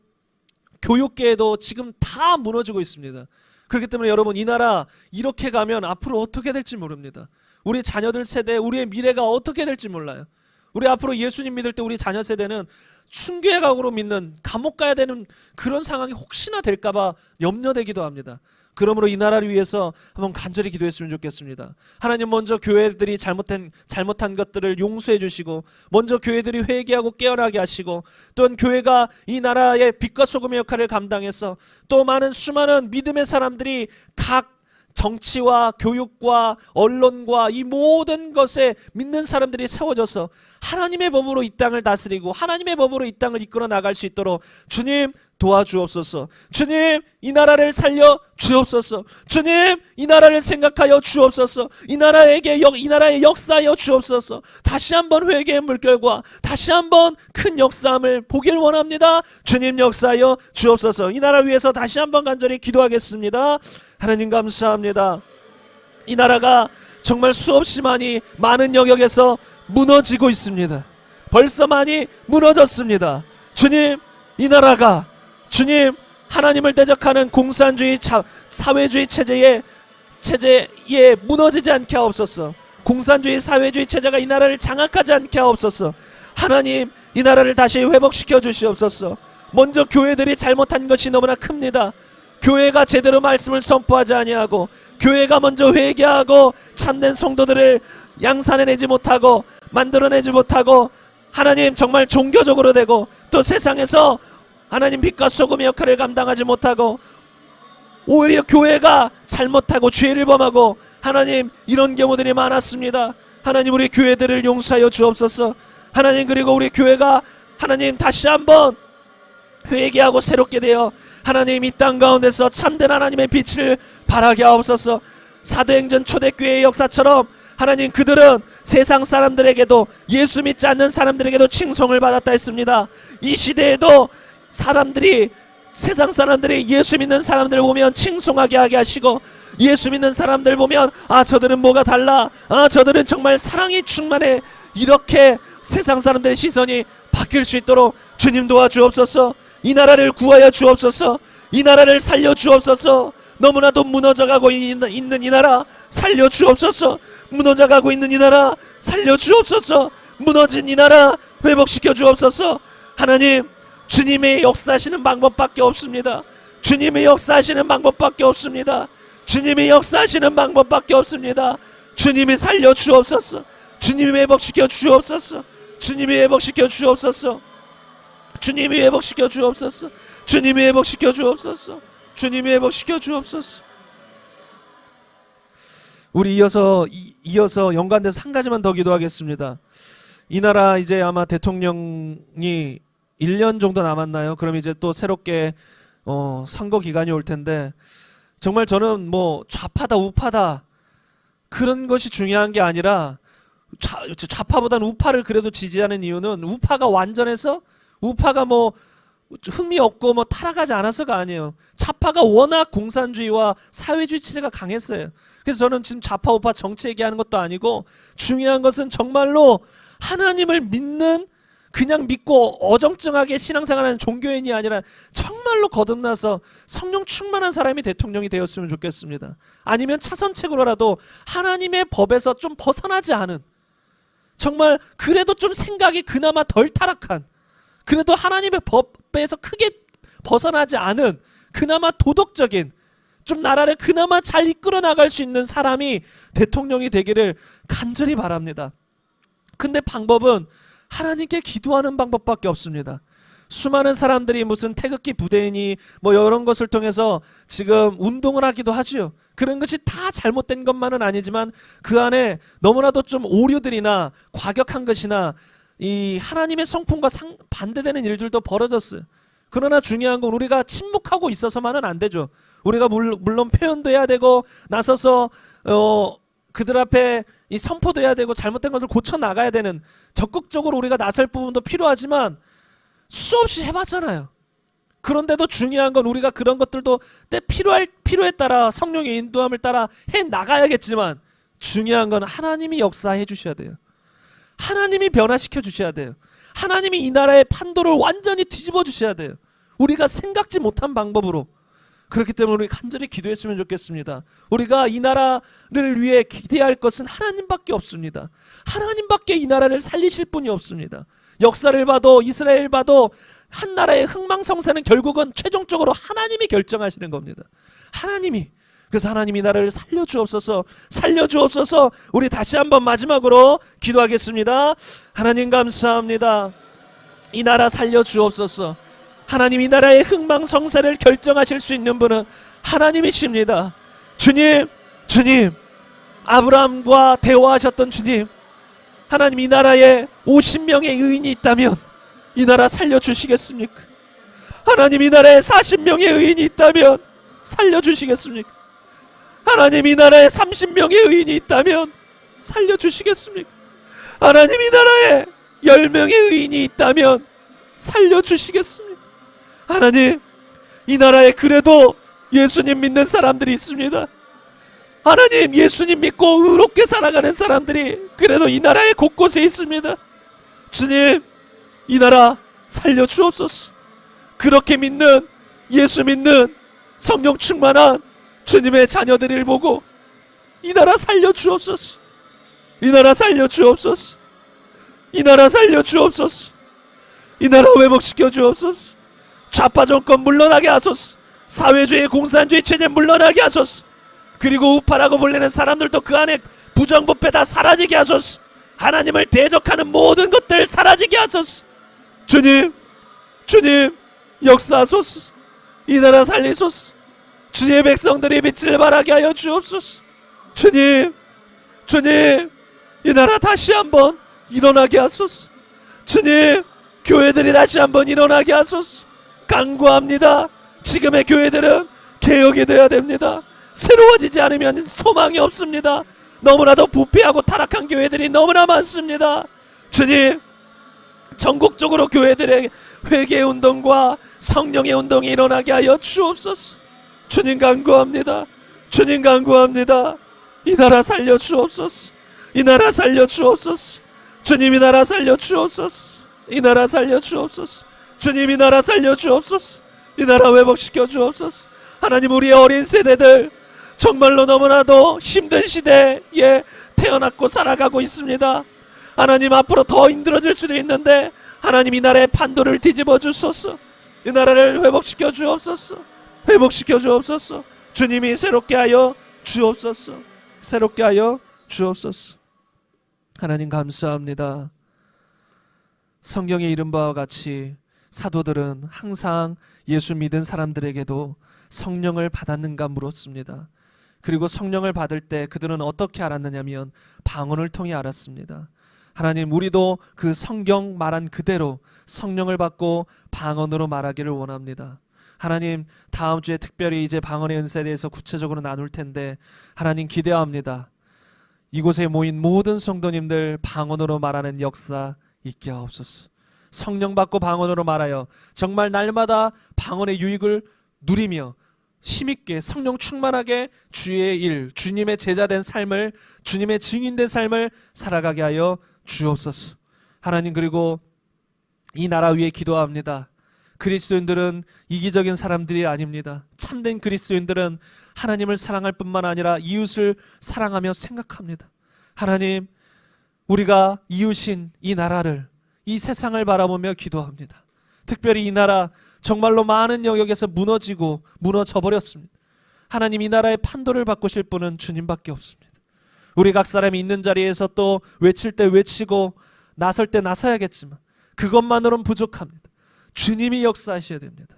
교육계에도 지금 다 무너지고 있습니다. 그렇기 때문에 여러분, 이 나라 이렇게 가면 앞으로 어떻게 될지 모릅니다. 우리 자녀들 세대, 우리의 미래가 어떻게 될지 몰라요. 우리 앞으로 예수님 믿을 때 우리 자녀 세대는 충괴각으로 믿는, 감옥 가야 되는 그런 상황이 혹시나 될까봐 염려되기도 합니다. 그러므로 이 나라를 위해서 한번 간절히 기도했으면 좋겠습니다. 하나님, 먼저 교회들이 잘못한 것들을 용서해 주시고, 먼저 교회들이 회개하고 깨어나게 하시고, 또한 교회가 이 나라의 빛과 소금의 역할을 감당해서 또 수많은 믿음의 사람들이 각 정치와 교육과 언론과 이 모든 것에 믿는 사람들이 세워져서 하나님의 법으로 이 땅을 다스리고 하나님의 법으로 이 땅을 이끌어 나갈 수 있도록 주님 도와주옵소서. 주님, 이 나라를 살려 주옵소서. 주님, 이 나라를 생각하여 주옵소서. 이 나라의 역사하여 주옵소서. 다시 한번 회개의 물결과 다시 한번 큰 역사함을 보길 원합니다. 주님, 역사하여 주옵소서. 이 나라를 위해서 다시 한번 간절히 기도하겠습니다. 하나님, 감사합니다. 이 나라가 정말 수없이 많은 영역에서 무너지고 있습니다. 벌써 많이 무너졌습니다. 주님, 이 나라가 주님, 하나님을 대적하는 공산주의 사회주의 체제에 무너지지 않게 하옵소서. 공산주의 사회주의 체제가 이 나라를 장악하지 않게 하옵소서. 하나님, 이 나라를 다시 회복시켜 주시옵소서. 먼저 교회들이 잘못한 것이 너무나 큽니다. 교회가 제대로 말씀을 선포하지 아니하고, 교회가 먼저 회개하고 참된 성도들을 양산해내지 못하고 만들어내지 못하고, 하나님 정말 종교적으로 되고, 또 세상에서 하나님 빛과 소금의 역할을 감당하지 못하고, 오히려 교회가 잘못하고 죄를 범하고, 하나님 이런 경우들이 많았습니다. 하나님, 우리 교회들을 용서하여 주옵소서. 하나님, 그리고 우리 교회가 하나님 다시 한번 회개하고 새롭게 되어 하나님 이 땅 가운데서 참된 하나님의 빛을 발하게 하옵소서. 사도행전 초대교회의 역사처럼 하나님, 그들은 세상 사람들에게도, 예수 믿지 않는 사람들에게도 칭송을 받았다 했습니다. 이 시대에도 세상 사람들이 예수 믿는 사람들 보면 칭송하게 하게 하시고, 예수 믿는 사람들 보면 저들은 뭐가 달라, 저들은 정말 사랑이 충만해, 이렇게 세상 사람들의 시선이 바뀔 수 있도록 주님 도와주옵소서. 이 나라를 구하여 주옵소서. 이 나라를 살려 주옵소서. 너무나도 무너져가고 있는 이 나라 살려 주옵소서. 무너져가고 있는 이 나라 살려 주옵소서. 무너진 이 나라 회복시켜 주옵소서. 하나님, 주님의 역사하시는 방법밖에 없습니다. 주님의 역사하시는 방법밖에 없습니다. 주님의 역사하시는 방법밖에 없습니다. 주님이 살려 주옵소서. 주님이 회복시켜 주옵소서. 주님이 회복시켜 주옵소서. 주님이 회복시켜 주옵소서. 주님이 회복시켜 주옵소서. 주님이 회복시켜 주옵소서. 우리 이어서 연관돼서 한 가지만 더 기도하겠습니다. 이 나라 이제 아마 대통령이 1년 정도 남았나요? 그럼 이제 또 새롭게 선거 기간이 올 텐데 정말 저는 뭐 좌파다 우파다 그런 것이 중요한 게 아니라 좌파보다는 우파를 그래도 지지하는 이유는 우파가 완전해서 우파가 뭐 흥미 없고 뭐 타락하지 않아서가 아니에요. 좌파가 워낙 공산주의와 사회주의 체제가 강했어요. 그래서 저는 지금 좌파 우파 정치 얘기하는 것도 아니고 중요한 것은 정말로 하나님을 믿는 그냥 믿고 어정쩡하게 신앙생활하는 종교인이 아니라 정말로 거듭나서 성령 충만한 사람이 대통령이 되었으면 좋겠습니다. 아니면 차선책으로라도 하나님의 법에서 좀 벗어나지 않은 정말 그래도 좀 생각이 그나마 덜 타락한 그래도 하나님의 법에서 크게 벗어나지 않은 그나마 도덕적인 좀 나라를 그나마 잘 이끌어 나갈 수 있는 사람이 대통령이 되기를 간절히 바랍니다. 근데 방법은 하나님께 기도하는 방법밖에 없습니다. 수많은 사람들이 무슨 태극기 부대이니 뭐 이런 것을 통해서 지금 운동을 하기도 하지요. 그런 것이 다 잘못된 것만은 아니지만 그 안에 너무나도 좀 오류들이나 과격한 것이나 이 하나님의 성품과 반대되는 일들도 벌어졌어요. 그러나 중요한 건 우리가 침묵하고 있어서만은 안 되죠. 우리가 물론 표현도 해야 되고 나서서 그들 앞에 이 선포도 해야 되고 잘못된 것을 고쳐 나가야 되는 적극적으로 우리가 나설 부분도 필요하지만 수없이 해봤잖아요. 그런데도 중요한 건 우리가 그런 것들도 때 필요에 따라 성령의 인도함을 따라 해 나가야겠지만 중요한 건 하나님이 역사해 주셔야 돼요. 하나님이 변화시켜 주셔야 돼요. 하나님이 이 나라의 판도를 완전히 뒤집어 주셔야 돼요. 우리가 생각지 못한 방법으로. 그렇기 때문에 우리 간절히 기도했으면 좋겠습니다. 우리가 이 나라를 위해 기대할 것은 하나님밖에 없습니다. 하나님밖에 이 나라를 살리실 분이 없습니다. 역사를 봐도 이스라엘 봐도 한 나라의 흥망성쇠는 결국은 최종적으로 하나님이 결정하시는 겁니다. 하나님이. 그래서 하나님 이 나라를 살려주옵소서. 살려주옵소서. 우리 다시 한번 마지막으로 기도하겠습니다. 하나님 감사합니다. 이 나라 살려주옵소서. 하나님 이 나라의 흥망성쇠를 결정하실 수 있는 분은 하나님이십니다. 주님, 주님, 아브라함과 대화하셨던 주님, 하나님 이 나라에 50명의 의인이 있다면 이 나라 살려주시겠습니까? 하나님 이 나라에 40명의 의인이 있다면 살려주시겠습니까? 하나님 이 나라에 30명의 의인이 있다면 살려주시겠습니까? 하나님 이 나라에 10명의 의인이 있다면 살려주시겠습니까? 하나님 이 나라에 그래도 예수님 믿는 사람들이 있습니다. 하나님 예수님 믿고 의롭게 살아가는 사람들이 그래도 이 나라의 곳곳에 있습니다. 주님 이 나라 살려주옵소서. 그렇게 믿는 예수 믿는 성령 충만한 주님의 자녀들을 보고 이 나라 살려주옵소서. 이 나라 살려주옵소서. 이 나라 살려주옵소서. 이 나라 회복시켜 주옵소서. 좌파 정권 물러나게 하소서. 사회주의 공산주의 체제 물러나게 하소서. 그리고 우파라고 불리는 사람들도 그 안에 부정부패 다 사라지게 하소서. 하나님을 대적하는 모든 것들 사라지게 하소서. 주님, 주님 역사하소서. 이 나라 살리소서. 주의 백성들이 빛을 발하게 하여 주옵소서. 주님, 주님 이 나라 다시 한번 일어나게 하소서. 주님 교회들이 다시 한번 일어나게 하소서. 간구합니다. 지금의 교회들은 개혁이 되어야 됩니다. 새로워지지 않으면 소망이 없습니다. 너무나도 부패하고 타락한 교회들이 너무나 많습니다. 주님 전국적으로 교회들의 회개 운동과 성령의 운동이 일어나게 하여 주옵소서. 주님 간구합니다. 주님 간구합니다. 이 나라 살려 주옵소서. 이 나라 살려 주옵소서. 주님 이 나라 살려 주옵소서. 이 나라 살려 주옵소서. 주님 이 나라 살려 주옵소서. 이 나라 회복시켜 주옵소서. 하나님 우리의 어린 세대들 정말로 너무나도 힘든 시대에 태어났고 살아가고 있습니다. 하나님 앞으로 더 힘들어질 수도 있는데 하나님 이 나라의 판도를 뒤집어 주소서. 이 나라를 회복시켜 주옵소서. 회복시켜 주옵소서. 주님이 새롭게 하여 주옵소서. 새롭게 하여 주옵소서. 하나님 감사합니다. 성경에 이른 바와 같이 사도들은 항상 예수 믿은 사람들에게도 성령을 받았는가 물었습니다. 그리고 성령을 받을 때 그들은 어떻게 알았느냐면 방언을 통해 알았습니다. 하나님 우리도 그 성경 말한 그대로 성령을 받고 방언으로 말하기를 원합니다. 하나님, 다음 주에 특별히 이제 방언의 은사에 대해서 구체적으로 나눌 텐데 하나님 기대합니다. 이곳에 모인 모든 성도님들 방언으로 말하는 역사 있게 하옵소서. 성령 받고 방언으로 말하여 정말 날마다 방언의 유익을 누리며 힘있게 성령 충만하게 주의 일, 주님의 제자된 삶을, 주님의 증인된 삶을 살아가게 하여 주옵소서. 하나님, 그리고 이 나라 위에 기도합니다. 그리스도인들은 이기적인 사람들이 아닙니다. 참된 그리스도인들은 하나님을 사랑할 뿐만 아니라 이웃을 사랑하며 생각합니다. 하나님, 우리가 이웃인 이 나라를, 이 세상을 바라보며 기도합니다. 특별히 이 나라 정말로 많은 영역에서 무너져 버렸습니다. 하나님, 이 나라의 판도를 바꾸실 분은 주님밖에 없습니다. 우리 각 사람이 있는 자리에서 또 외칠 때 외치고 나설 때 나서야겠지만 그것만으로는 부족합니다. 주님이 역사하셔야 됩니다.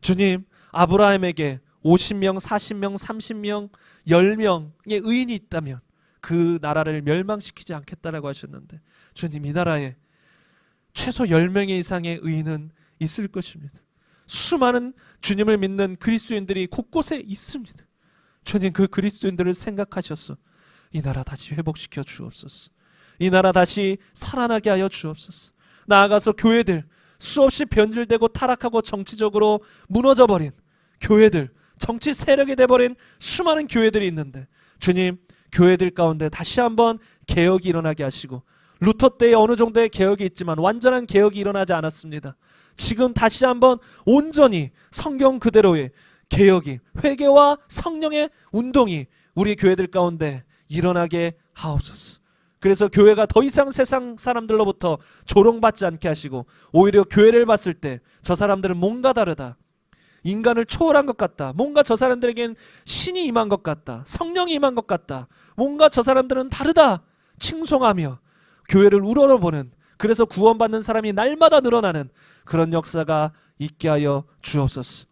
주님, 아브라함에게 50명, 40명, 30명, 10명의 의인이 있다면 그 나라를 멸망시키지 않겠다라고 하셨는데, 주님, 이 나라에 최소 10명의 이상의 의인은 있을 것입니다. 수많은 주님을 믿는 그리스도인들이 곳곳에 있습니다. 주님, 그 그리스도인들을 생각하셔서 이 나라 다시 회복시켜 주옵소서. 이 나라 다시 살아나게 하여 주옵소서. 나아가서 교회들, 수없이 변질되고 타락하고 정치적으로 무너져버린 교회들, 정치 세력이 돼버린 수많은 교회들이 있는데, 주님, 교회들 가운데 다시 한번 개혁이 일어나게 하시고, 루터 때에 어느 정도의 개혁이 있지만 완전한 개혁이 일어나지 않았습니다. 지금 다시 한번 온전히 성경 그대로의 개혁이, 회개와 성령의 운동이 우리 교회들 가운데 일어나게 하옵소서. 그래서 교회가 더 이상 세상 사람들로부터 조롱받지 않게 하시고, 오히려 교회를 봤을 때 저 사람들은 뭔가 다르다, 인간을 초월한 것 같다, 뭔가 저 사람들에겐 신이 임한 것 같다, 성령이 임한 것 같다, 뭔가 저 사람들은 다르다 칭송하며 교회를 우러러보는, 그래서 구원받는 사람이 날마다 늘어나는 그런 역사가 있게 하여 주옵소서.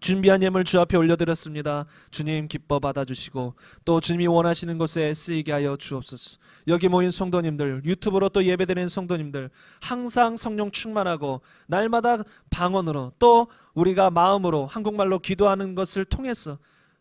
준비한 예물 주 앞에 올려드렸습니다. 주님, 기뻐 받아주시고 또 주님이 원하시는 곳에 쓰이게 하여 주옵소서. 여기 모인 성도님들, 유튜브로 또 예배드리는 성도님들, 항상 성령 충만하고 날마다 방언으로 또 우리가 마음으로 한국말로 기도하는 것을 통해서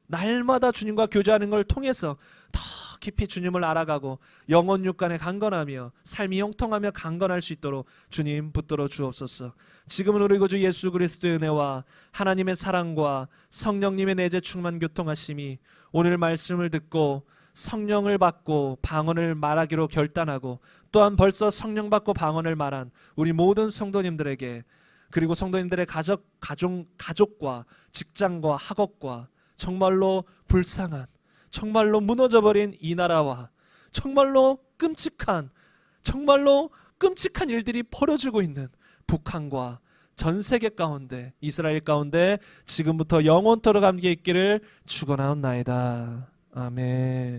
날마다 주님과 교제하는 걸 통해서 더 깊이 주님을 알아가고 영혼 육간에 강건하며 삶이 형통하며 강건할 수 있도록 주님 붙들어 주옵소서. 지금은 우리 구주 예수 그리스도의 은혜와 하나님의 사랑과 성령님의 내재 충만 교통하심이 오늘 말씀을 듣고 성령을 받고 방언을 말하기로 결단하고 또한 벌써 성령 받고 방언을 말한 우리 모든 성도님들에게, 그리고 성도님들의 가족과 직장과 학업과 정말로 불쌍한, 정말로 무너져버린 이 나라와 정말로 끔찍한 일들이 벌어지고 있는 북한과 전 세계 가운데, 이스라엘 가운데 지금부터 영원토록 함께 있기를 축원하옵나이다. 아멘.